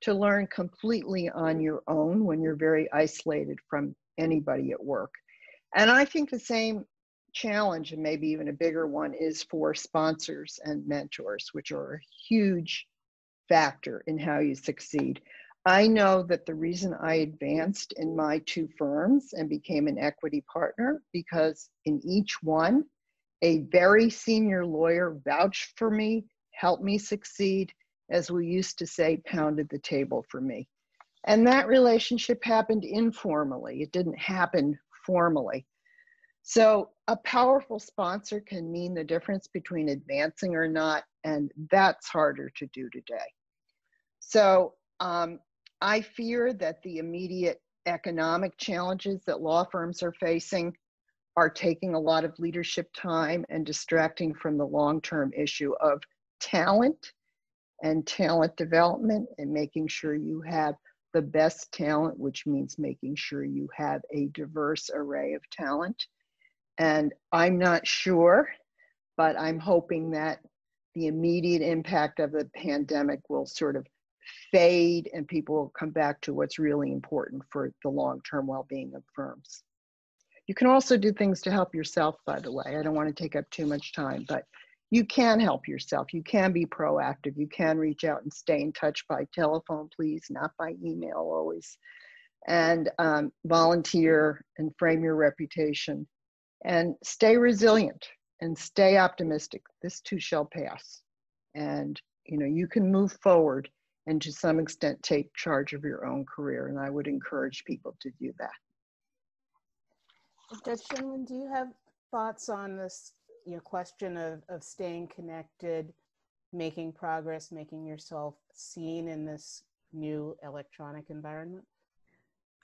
to learn completely on your own when you're very isolated from anybody at work. And I think the same challenge, and maybe even a bigger one, is for sponsors and mentors, which are a huge factor in how you succeed. I know that the reason I advanced in my two firms and became an equity partner, because in each one, a very senior lawyer vouched for me, helped me succeed, as we used to say, pounded the table for me. And that relationship happened informally. It didn't happen formally. So a powerful sponsor can mean the difference between advancing or not, and that's harder to do today. So I fear that the immediate economic challenges that law firms are facing are taking a lot of leadership time and distracting from the long-term issue of talent and talent development and making sure you have the best talent, which means making sure you have a diverse array of talent. And I'm not sure, but I'm hoping that the immediate impact of the pandemic will sort of fade and people will come back to what's really important for the long-term well-being of firms. You can also do things to help yourself, by the way. I don't want to take up too much time, but you can help yourself. You can be proactive. You can reach out and stay in touch by telephone, please, not by email always. And volunteer and frame your reputation. And stay resilient and stay optimistic. This too shall pass. And you know, you can move forward and to some extent take charge of your own career. And I would encourage people to do that. Judge Shinlin, do you have thoughts on this question of staying connected, making progress, making yourself seen in this new electronic environment?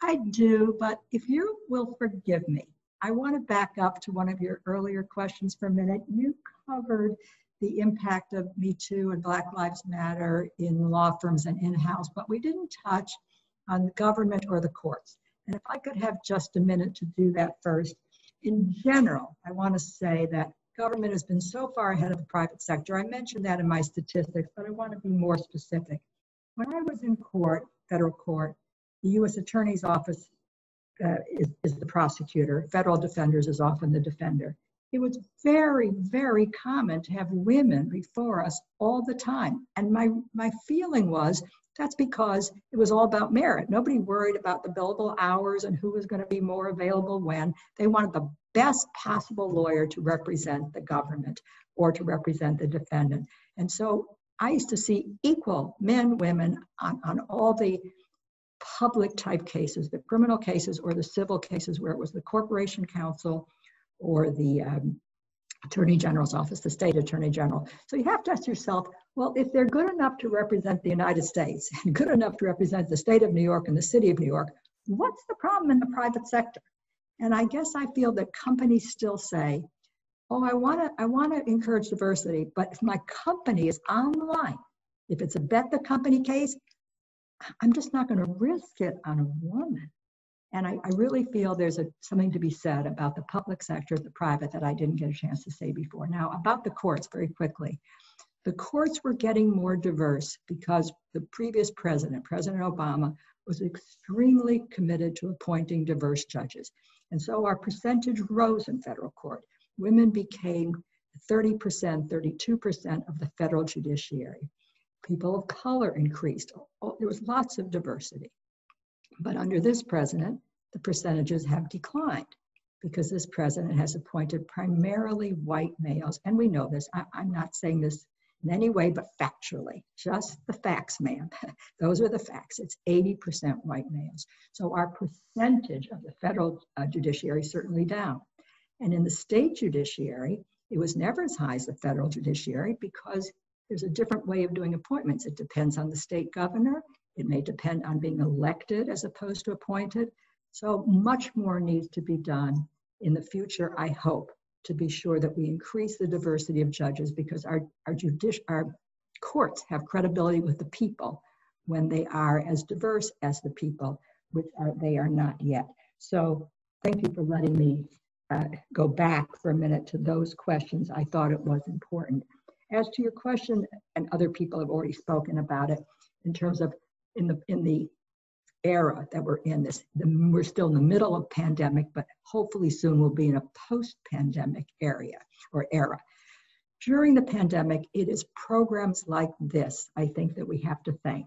I do, but if you will forgive me, I want to back up to one of your earlier questions for a minute. You covered the impact of Me Too and Black Lives Matter in law firms and in-house, but we didn't touch on the government or the courts. And if I could have just a minute to do that first. In general, I want to say that government has been so far ahead of the private sector. I mentioned that in my statistics, but I want to be more specific. When I was in court, federal court, the U.S. Attorney's Office is the prosecutor. Federal defenders is often the defender. It was very, very common to have women before us all the time. And my feeling was that's because it was all about merit. Nobody worried about the billable hours and who was going to be more available when. They wanted the best possible lawyer to represent the government or to represent the defendant. And so I used to see equal men, women on all the public type cases, the criminal cases or the civil cases where it was the Corporation Counsel or the Attorney General's office, the state Attorney General. So you have to ask yourself, well, if they're good enough to represent the United States and good enough to represent the state of New York and the city of New York, what's the problem in the private sector? And I guess I feel that companies still say, oh, I want to encourage diversity, but if my company is on the line, if it's a bet the company case, I'm just not going to risk it on a woman. And I really feel there's something to be said about the public sector, the private, that I didn't get a chance to say before. Now, about the courts, very quickly. The courts were getting more diverse because the previous president, President Obama, was extremely committed to appointing diverse judges. And so our percentage rose in federal court. Women became 30%, 32% of the federal judiciary. People of color increased. There was lots of diversity. But under this president, the percentages have declined because this president has appointed primarily white males. And we know this. I'm not saying this in any way, but factually, just the facts, ma'am. Those are the facts. It's 80% white males. So our percentage of the federal judiciary is certainly down. And in the state judiciary, it was never as high as the federal judiciary because there's a different way of doing appointments. It depends on the state governor. It may depend on being elected as opposed to appointed. So much more needs to be done in the future, I hope, to be sure that we increase the diversity of judges because our courts have credibility with the people when they are as diverse as the people, which they are not yet. So thank you for letting me go back for a minute to those questions. I thought it was important. As to your question, and other people have already spoken about it, in terms of in the era that we're in, we're still in the middle of pandemic, but hopefully soon we'll be in a post-pandemic era. During the pandemic, it is programs like this, I think, that we have to thank,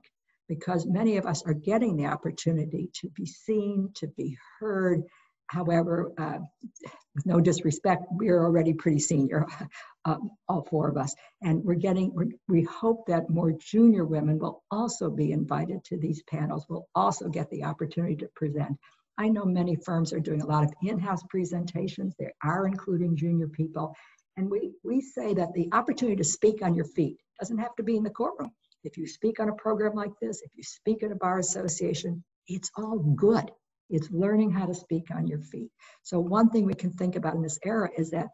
because many of us are getting the opportunity to be seen, to be heard. However, with no disrespect, we're already pretty senior, all four of us. And we hope that more junior women will also be invited to these panels, will also get the opportunity to present. I know many firms are doing a lot of in-house presentations. They are including junior people. And we say that the opportunity to speak on your feet doesn't have to be in the courtroom. If you speak on a program like this, if you speak at a bar association, it's all good. It's learning how to speak on your feet. So one thing we can think about in this era is that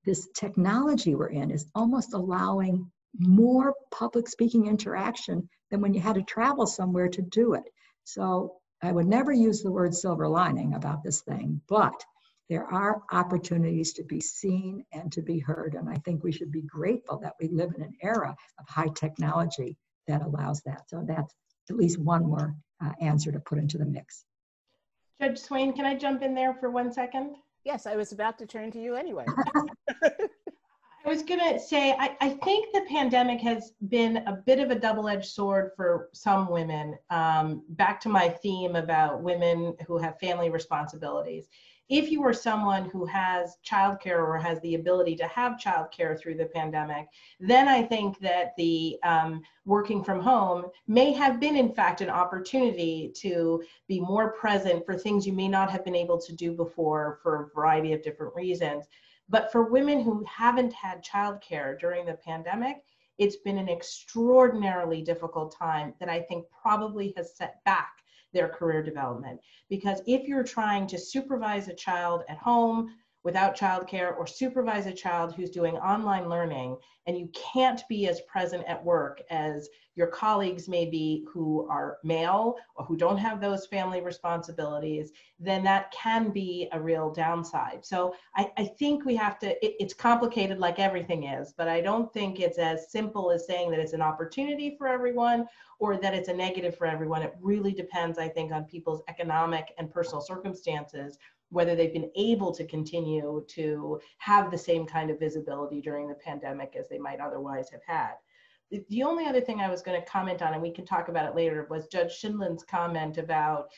this technology we're in is almost allowing more public speaking interaction than when you had to travel somewhere to do it. So I would never use the word silver lining about this thing, but there are opportunities to be seen and to be heard. And I think we should be grateful that we live in an era of high technology that allows that. So that's at least one more answer to put into the mix. Judge Swain, can I jump in there for 1 second? Yes, I was about to turn to you anyway. I was going to say, I think the pandemic has been a bit of a double-edged sword for some women. Back to my theme about women who have family responsibilities. If you are someone who has childcare or has the ability to have childcare through the pandemic, then I think that the working from home may have been, in fact, an opportunity to be more present for things you may not have been able to do before for a variety of different reasons. But for women who haven't had childcare during the pandemic, it's been an extraordinarily difficult time that I think probably has set back their career development. Because if you're trying to supervise a child at home without childcare or supervise a child who's doing online learning, and you can't be as present at work as your colleagues may be who are male or who don't have those family responsibilities, then that can be a real downside. So I think we have to, it's complicated like everything is, but I don't think it's as simple as saying that it's an opportunity for everyone or that it's a negative for everyone. It really depends, I think, on people's economic and personal circumstances, whether they've been able to continue to have the same kind of visibility during the pandemic as they might otherwise have had. The only other thing I was going to comment on, and we can talk about it later, was Judge Schindlin's comment about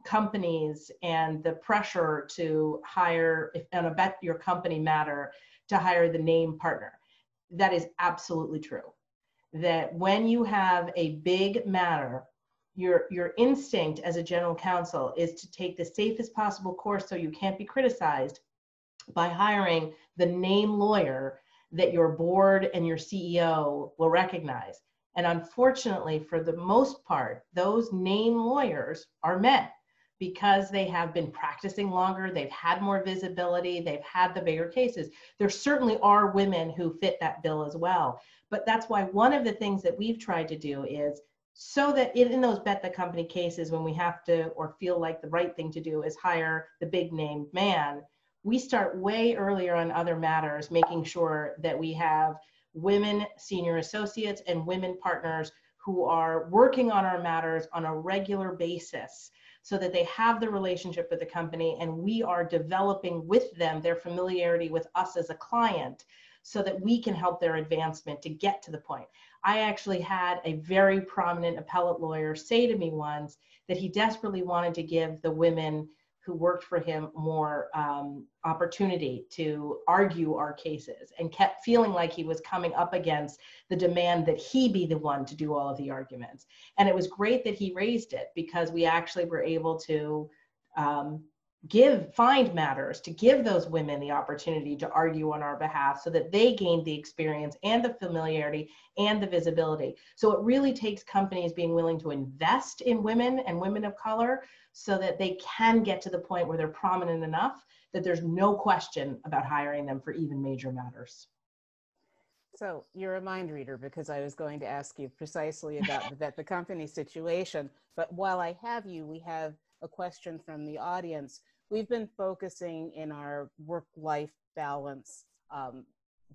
companies and the pressure to hire, on a bet your company matter, to hire the name partner. That is absolutely true. That when you have a big matter, your instinct as a general counsel is to take the safest possible course so you can't be criticized by hiring the name lawyer that your board and your CEO will recognize. And unfortunately, for the most part, those name lawyers are men because they have been practicing longer, they've had more visibility, they've had the bigger cases. There certainly are women who fit that bill as well. But that's why one of the things that we've tried to do is so that in those bet the company cases, when we have to or feel like the right thing to do is hire the big named man, we start way earlier on other matters, making sure that we have women senior associates and women partners who are working on our matters on a regular basis so that they have the relationship with the company and we are developing with them their familiarity with us as a client so that we can help their advancement to get to the point. I actually had a very prominent appellate lawyer say to me once that he desperately wanted to give the women who worked for him more opportunity to argue our cases and kept feeling like he was coming up against the demand that he be the one to do all of the arguments. And it was great that he raised it because we actually were able to find matters to give those women the opportunity to argue on our behalf so that they gained the experience and the familiarity and the visibility. So it really takes companies being willing to invest in women and women of color so that they can get to the point where they're prominent enough that there's no question about hiring them for even major matters. So you're a mind reader because I was going to ask you precisely about the company situation. But while I have you, we have a question from the audience. We've been focusing in our work-life balance,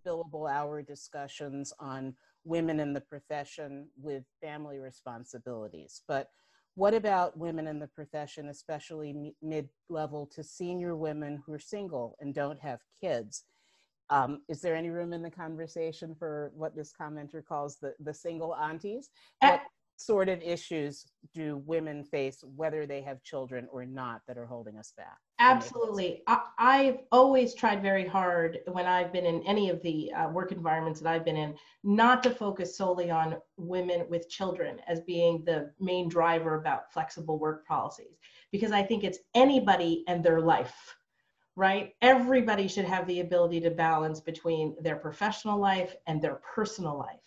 billable hour discussions on women in the profession with family responsibilities. But what about women in the profession, especially mid-level to senior women who are single and don't have kids? Is there any room in the conversation for what this commenter calls the single aunties? What sort of issues do women face, whether they have children or not, that are holding us back? Absolutely. I've always tried very hard when I've been in any of the work environments that I've been in, not to focus solely on women with children as being the main driver about flexible work policies, because I think it's anybody and their life, right? Everybody should have the ability to balance between their professional life and their personal life.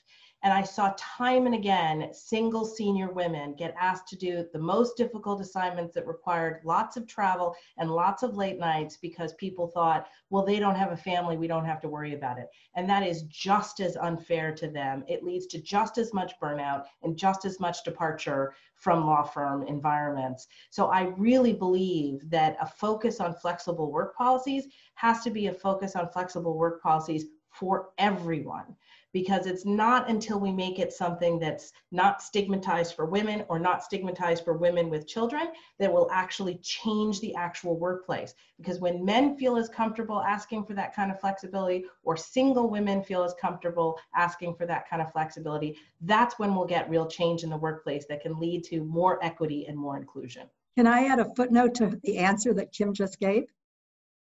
And I saw time and again, single senior women get asked to do the most difficult assignments that required lots of travel and lots of late nights because people thought, well, they don't have a family, we don't have to worry about it. And that is just as unfair to them. It leads to just as much burnout and just as much departure from law firm environments. So I really believe that a focus on flexible work policies has to be a focus on flexible work policies for everyone. Because it's not until we make it something that's not stigmatized for women or not stigmatized for women with children that will actually change the actual workplace. Because when men feel as comfortable asking for that kind of flexibility, or single women feel as comfortable asking for that kind of flexibility, that's when we'll get real change in the workplace that can lead to more equity and more inclusion. Can I add a footnote to the answer that Kim just gave?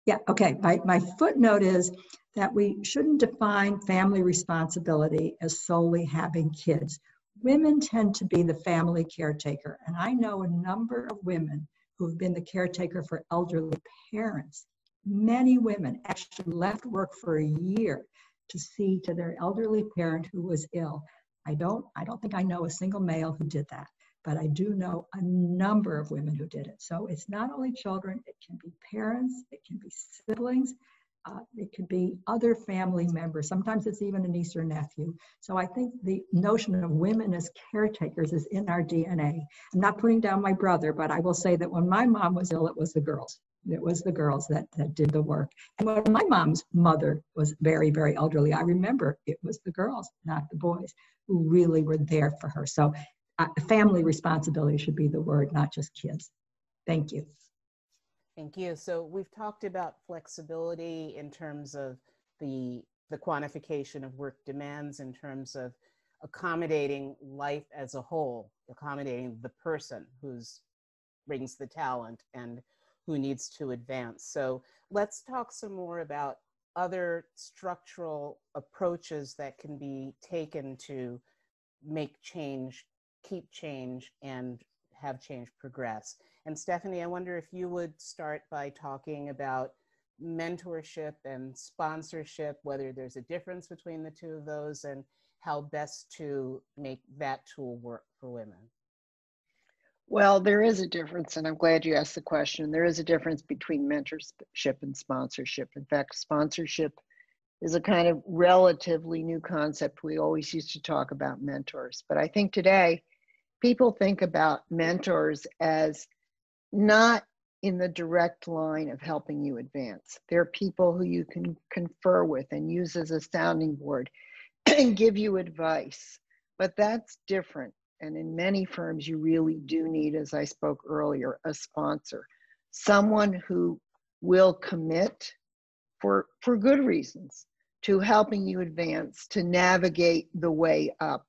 Yeah, okay. My footnote is that we shouldn't define family responsibility as solely having kids. Women tend to be the family caretaker, and I know a number of women who've been the caretaker for elderly parents. Many women actually left work for a year to see to their elderly parent who was ill. I don't think I know a single male who did that. but I do know a number of women who did it. So it's not only children, it can be parents, it can be siblings, it could be other family members. Sometimes it's even a niece or nephew. So I think the notion of women as caretakers is in our DNA. I'm not putting down my brother, but I will say that when my mom was ill, it was the girls. It was the girls that did the work. And when my mom's mother was very, very elderly, I remember it was the girls, not the boys, who really were there for her. So family responsibility should be the word, not just kids. Thank you. Thank you. So we've talked about flexibility in terms of the quantification of work demands, in terms of accommodating life as a whole, accommodating the person who's brings the talent and who needs to advance. So let's talk some more about other structural approaches that can be taken to make change, keep change, and have change progress. And Stephanie, I wonder if you would start by talking about mentorship and sponsorship, whether there's a difference between the two of those, and how best to make that tool work for women. Well, there is a difference, and I'm glad you asked the question. There is a difference between mentorship and sponsorship. In fact, sponsorship is a kind of relatively new concept. We always used to talk about mentors, but I think today people think about mentors as not in the direct line of helping you advance. They're people who you can confer with and use as a sounding board and give you advice, but that's different. And in many firms, you really do need, as I spoke earlier, a sponsor, someone who will commit for good reasons to helping you advance, to navigate the way up,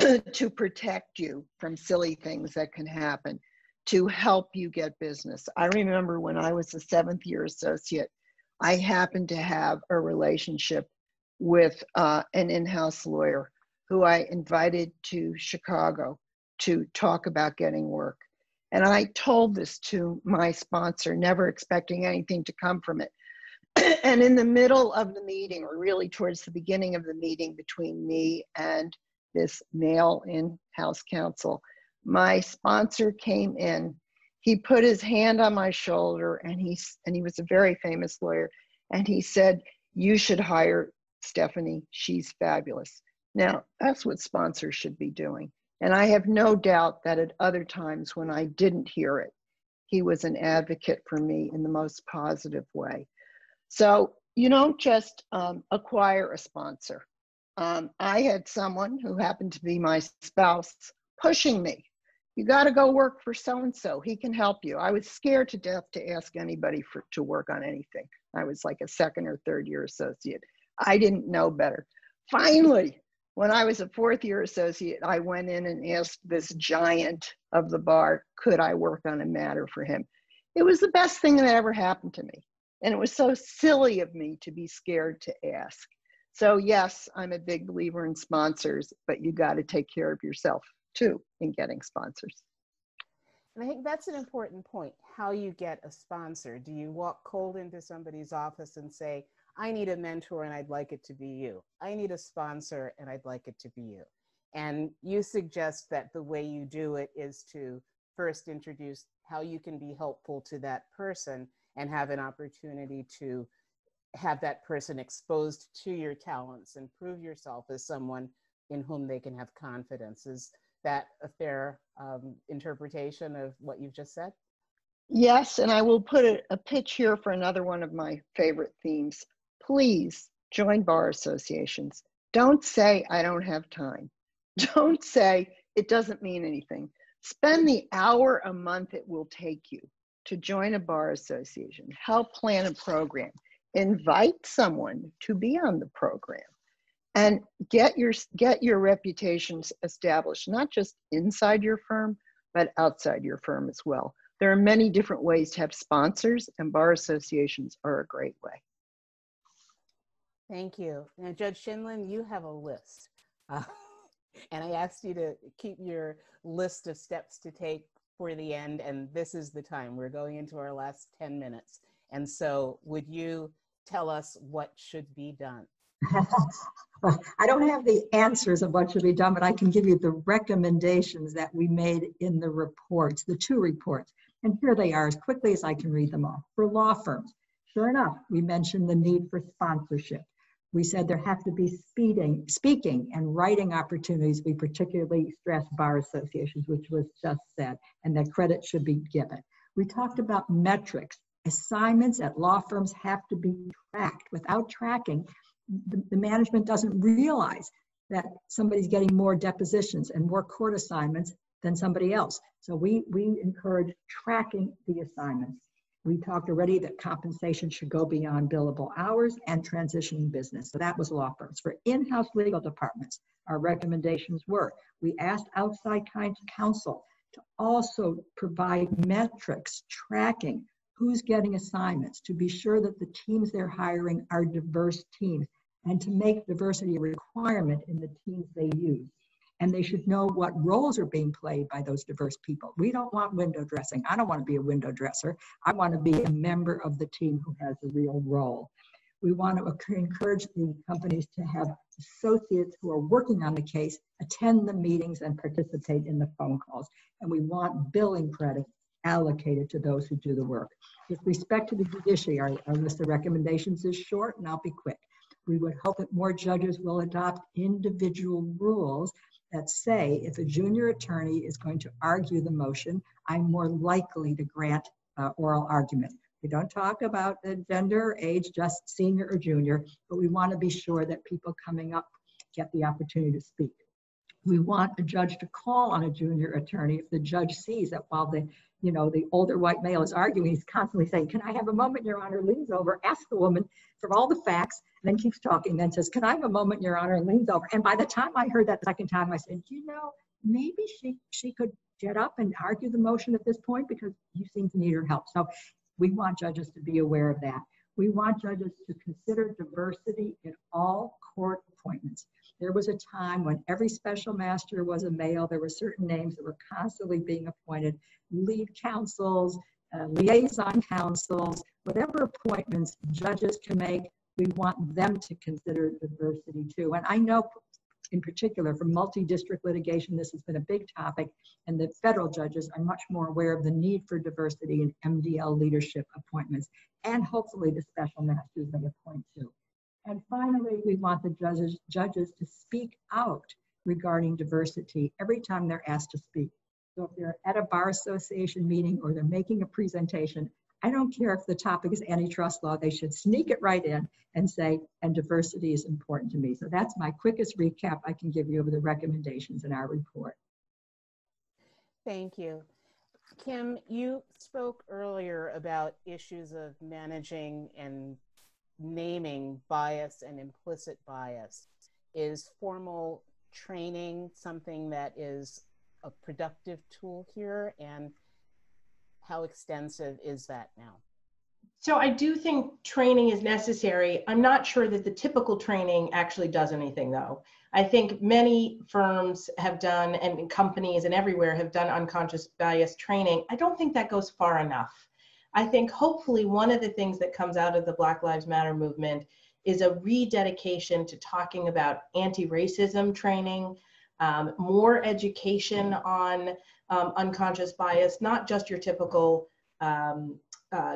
to protect you from silly things that can happen, to help you get business. I remember when I was a 7th year associate, I happened to have a relationship with an in-house lawyer who I invited to Chicago to talk about getting work. And I told this to my sponsor, never expecting anything to come from it. And in the middle of the meeting, or really towards the beginning of the meeting between me and this male in-house counsel, my sponsor came in. He put his hand on my shoulder, and he was a very famous lawyer, and he said, "You should hire Stephanie. She's fabulous." Now, that's what sponsors should be doing. And I have no doubt that at other times when I didn't hear it, he was an advocate for me in the most positive way. So you don't just acquire a sponsor. I had someone who happened to be my spouse pushing me. "You got to go work for so-and-so. He can help you." I was scared to death to ask anybody to work on anything. I was like a 2nd or 3rd year associate. I didn't know better. Finally, when I was a 4th year associate, I went in and asked this giant of the bar, could I work on a matter for him? It was the best thing that ever happened to me. And it was so silly of me to be scared to ask. So yes, I'm a big believer in sponsors, but you got to take care of yourself too in getting sponsors. And I think that's an important point, how you get a sponsor. Do you walk cold into somebody's office and say, "I need a mentor and I'd like it to be you. I need a sponsor and I'd like it to be you"? And you suggest that the way you do it is to first introduce how you can be helpful to that person and have an opportunity to have that person exposed to your talents and prove yourself as someone in whom they can have confidence. Is that a fair interpretation of what you've just said? Yes, and I will put a pitch here for another one of my favorite themes. Please join bar associations. Don't say, "I don't have time." Don't say, "It doesn't mean anything." Spend the hour a month it will take you to join a bar association. Help plan a program. Invite someone to be on the program. And get your reputations established, not just inside your firm, but outside your firm as well. There are many different ways to have sponsors, and bar associations are a great way. Thank you. Now, Judge Shinlin, you have a list. And I asked you to keep your list of steps to take for the end, and this is the time. We're going into our last 10 minutes. And so would you tell us what should be done? Well, I don't have the answers of what should be done, but I can give you the recommendations that we made in the reports, the 2 reports. And here they are as quickly as I can read them all. For law firms, sure enough, we mentioned the need for sponsorship. We said there have to be speaking and writing opportunities. We particularly stressed bar associations, which was just said, and that credit should be given. We talked about metrics. Assignments at law firms have to be tracked. Without tracking, the management doesn't realize that somebody's getting more depositions and more court assignments than somebody else. So we encourage tracking the assignments. We talked already that compensation should go beyond billable hours and transitioning business. So that was law firms. For in-house legal departments, our recommendations were, we asked outside counsel to also provide metrics tracking who's getting assignments, to be sure that the teams they're hiring are diverse teams, and to make diversity a requirement in the teams they use. And they should know what roles are being played by those diverse people. We don't want window dressing. I don't want to be a window dresser. I want to be a member of the team who has a real role. We want to encourage the companies to have associates who are working on the case attend the meetings and participate in the phone calls. And we want billing credit allocated to those who do the work. With respect to the judiciary, our list of recommendations is short, and I'll be quick. We would hope that more judges will adopt individual rules that say if a junior attorney is going to argue the motion, I'm more likely to grant oral argument. We don't talk about the gender, age, just senior or junior, but we want to be sure that people coming up get the opportunity to speak. We want a judge to call on a junior attorney if the judge sees that while the older white male is arguing, he's constantly saying, "Can I have a moment, Your Honor?" Leans over, asks the woman for all the facts, and then keeps talking, then says, "Can I have a moment, Your Honor?" and leans over. And by the time I heard that the second time, I said, maybe she could get up and argue the motion at this point because you seem to need her help. So we want judges to be aware of that. We want judges to consider diversity in all court appointments. There was a time when every special master was a male. There were certain names that were constantly being appointed, lead counsels, liaison counsels, whatever appointments judges can make, we want them to consider diversity too. And I know in particular for multi-district litigation, this has been a big topic, and the federal judges are much more aware of the need for diversity in MDL leadership appointments, and hopefully the special masters they appoint to. And finally, we want the judges to speak out regarding diversity every time they're asked to speak. So if they're at a bar association meeting or they're making a presentation, I don't care if the topic is antitrust law, they should sneak it right in and say, and diversity is important to me. So that's my quickest recap I can give you of the recommendations in our report. Thank you. Kim, you spoke earlier about issues of managing and naming bias and implicit bias. Is formal training something that is a productive tool here, and how extensive is that now? So I do think training is necessary. I'm not sure that the typical training actually does anything though. I think many firms have done, and companies and everywhere have done unconscious bias training. I don't think that goes far enough. I think hopefully one of the things that comes out of the Black Lives Matter movement is a rededication to talking about anti-racism training, more education on unconscious bias, not just your typical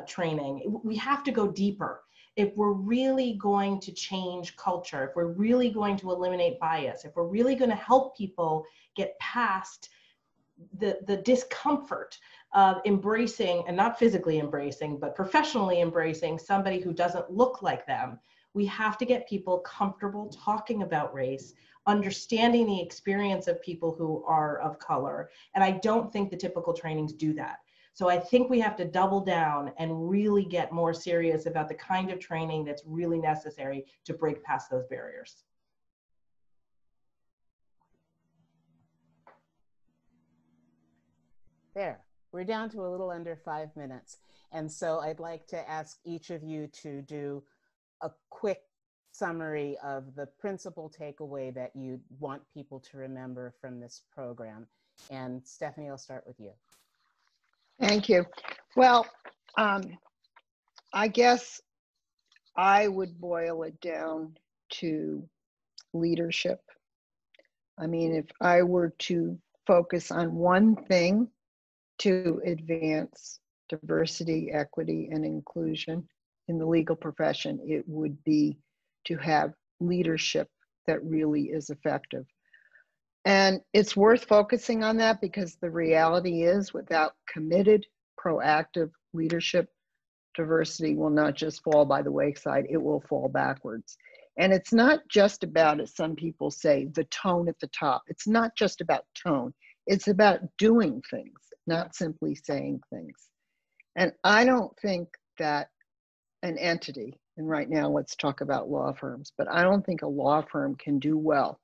training. We have to go deeper. If we're really going to change culture, if we're really going to eliminate bias, if we're really going to help people get past the discomfort of embracing, and not physically embracing, but professionally embracing somebody who doesn't look like them, we have to get people comfortable talking about race, understanding the experience of people who are of color. And I don't think the typical trainings do that. So I think we have to double down and really get more serious about the kind of training that's really necessary to break past those barriers. There, we're down to a little under 5 minutes. And so I'd like to ask each of you to do a quick summary of the principal takeaway that you want people to remember from this program. And Stephanie, I'll start with you. Thank you. Well, I guess I would boil it down to leadership. I mean, if I were to focus on one thing to advance diversity, equity, and inclusion in the legal profession, it would be to have leadership that really is effective. And it's worth focusing on that because the reality is, without committed, proactive leadership, diversity will not just fall by the wayside, it will fall backwards. And it's not just about, as some people say, the tone at the top. It's not just about tone. It's about doing things, not simply saying things. And I don't think that an entity, and right now let's talk about law firms, but I don't think a law firm can do well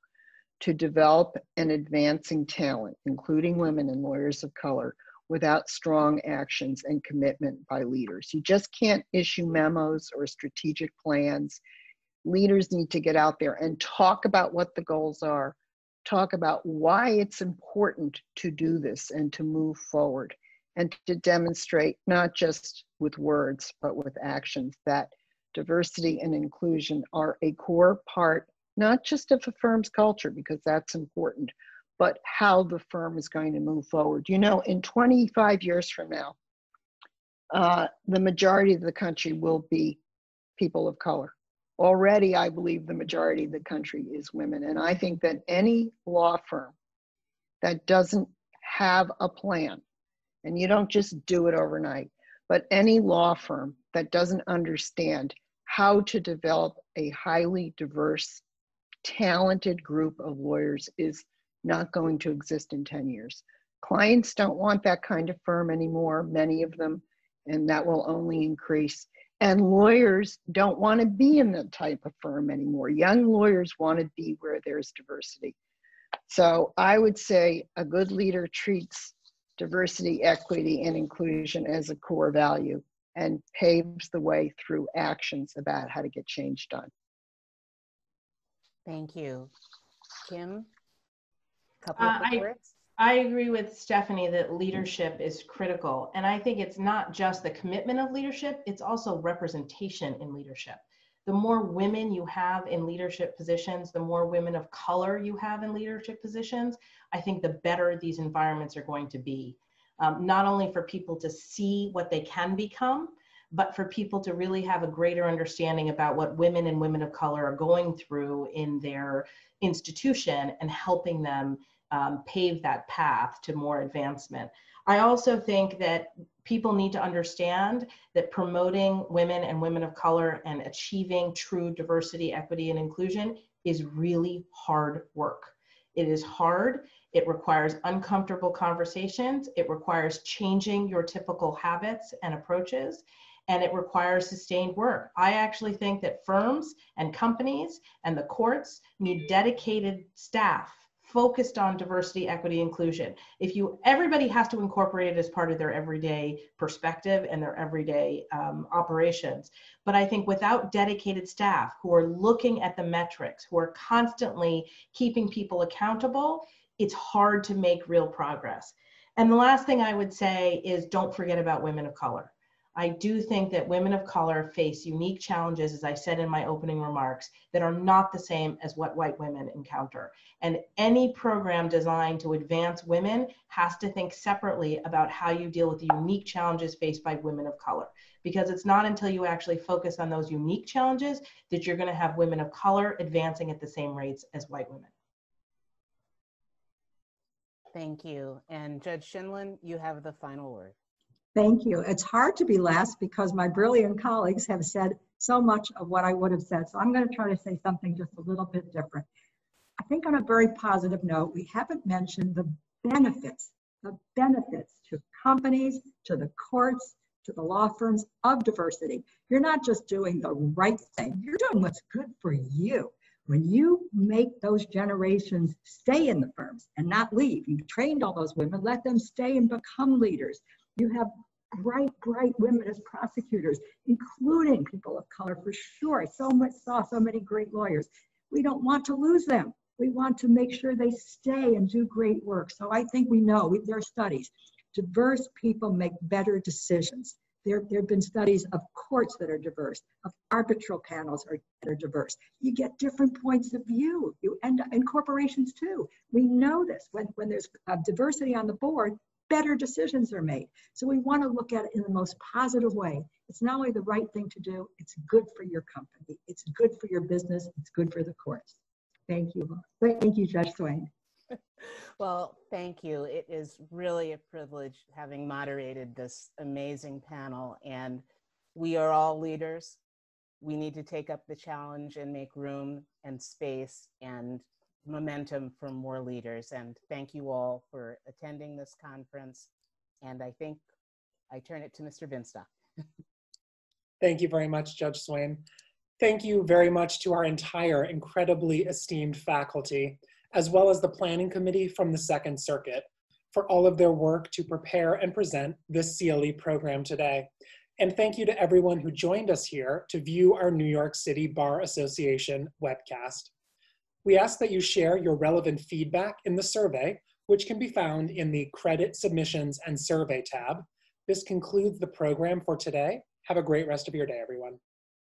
to develop an advancing talent, including women and lawyers of color, without strong actions and commitment by leaders. You just can't issue memos or strategic plans. Leaders need to get out there and talk about what the goals are, talk about why it's important to do this and to move forward, and to demonstrate, not just with words, but with actions, that diversity and inclusion are a core part, not just of a firm's culture, because that's important, but how the firm is going to move forward. You know, in 25 years from now, the majority of the country will be people of color. Already, I believe the majority of the country is women. And I think that any law firm that doesn't have a plan, and you don't just do it overnight, but any law firm that doesn't understand how to develop a highly diverse, talented group of lawyers is not going to exist in 10 years. Clients don't want that kind of firm anymore, many of them, and that will only increase. And lawyers don't want to be in that type of firm anymore. Young lawyers want to be where there's diversity. So I would say a good leader treats diversity, equity, and inclusion as a core value and paves the way through actions about how to get change done. Thank you. Kim, a couple of quick words? I agree with Stephanie that leadership is critical. And I think it's not just the commitment of leadership, it's also representation in leadership. The more women you have in leadership positions, the more women of color you have in leadership positions, I think the better these environments are going to be. Not only for people to see what they can become, but for people to really have a greater understanding about what women and women of color are going through in their institution and helping them pave that path to more advancement. I also think that people need to understand that promoting women and women of color and achieving true diversity, equity, and inclusion is really hard work. It is hard. It requires uncomfortable conversations. It requires changing your typical habits and approaches, and it requires sustained work. I actually think that firms and companies and the courts need dedicated staff focused on diversity, equity, inclusion. Everybody has to incorporate it as part of their everyday perspective and their everyday operations. But I think without dedicated staff who are looking at the metrics, who are constantly keeping people accountable, it's hard to make real progress. And the last thing I would say is don't forget about women of color. I do think that women of color face unique challenges, as I said in my opening remarks, that are not the same as what white women encounter. And any program designed to advance women has to think separately about how you deal with the unique challenges faced by women of color. Because it's not until you actually focus on those unique challenges that you're going to have women of color advancing at the same rates as white women. Thank you. And Judge Shinlin, you have the final word. Thank you. It's hard to be last because my brilliant colleagues have said so much of what I would have said. So I'm going to try to say something just a little bit different. I think on a very positive note, we haven't mentioned the benefits to companies, to the courts, to the law firms of diversity. You're not just doing the right thing, you're doing what's good for you. When you make those generations stay in the firms and not leave, you've trained all those women, let them stay and become leaders. You have bright women as prosecutors, including people of color for sure. I saw so many great lawyers. We don't want to lose them. We want to make sure they stay and do great work. So I think we know, there are studies, diverse people make better decisions. There have been studies of courts that are diverse, of arbitral panels that are diverse. You get different points of view. You end up in corporations too. We know this. When there's diversity on the board, better decisions are made. So we want to look at it in the most positive way. It's not only the right thing to do, it's good for your company. It's good for your business. It's good for the courts. Thank you. Thank you, Judge Swain. Well, thank you. It is really a privilege having moderated this amazing panel, and we are all leaders. We need to take up the challenge and make room and space and momentum for more leaders. And thank you all for attending this conference. And I think I turn it to Mr. Binstock. Thank you very much, Judge Swain. Thank you very much to our entire incredibly esteemed faculty, as well as the Planning Committee from the Second Circuit, for all of their work to prepare and present this CLE program today. And thank you to everyone who joined us here to view our New York City Bar Association webcast. We ask that you share your relevant feedback in the survey, which can be found in the Credit Submissions and Survey tab. This concludes the program for today. Have a great rest of your day, everyone.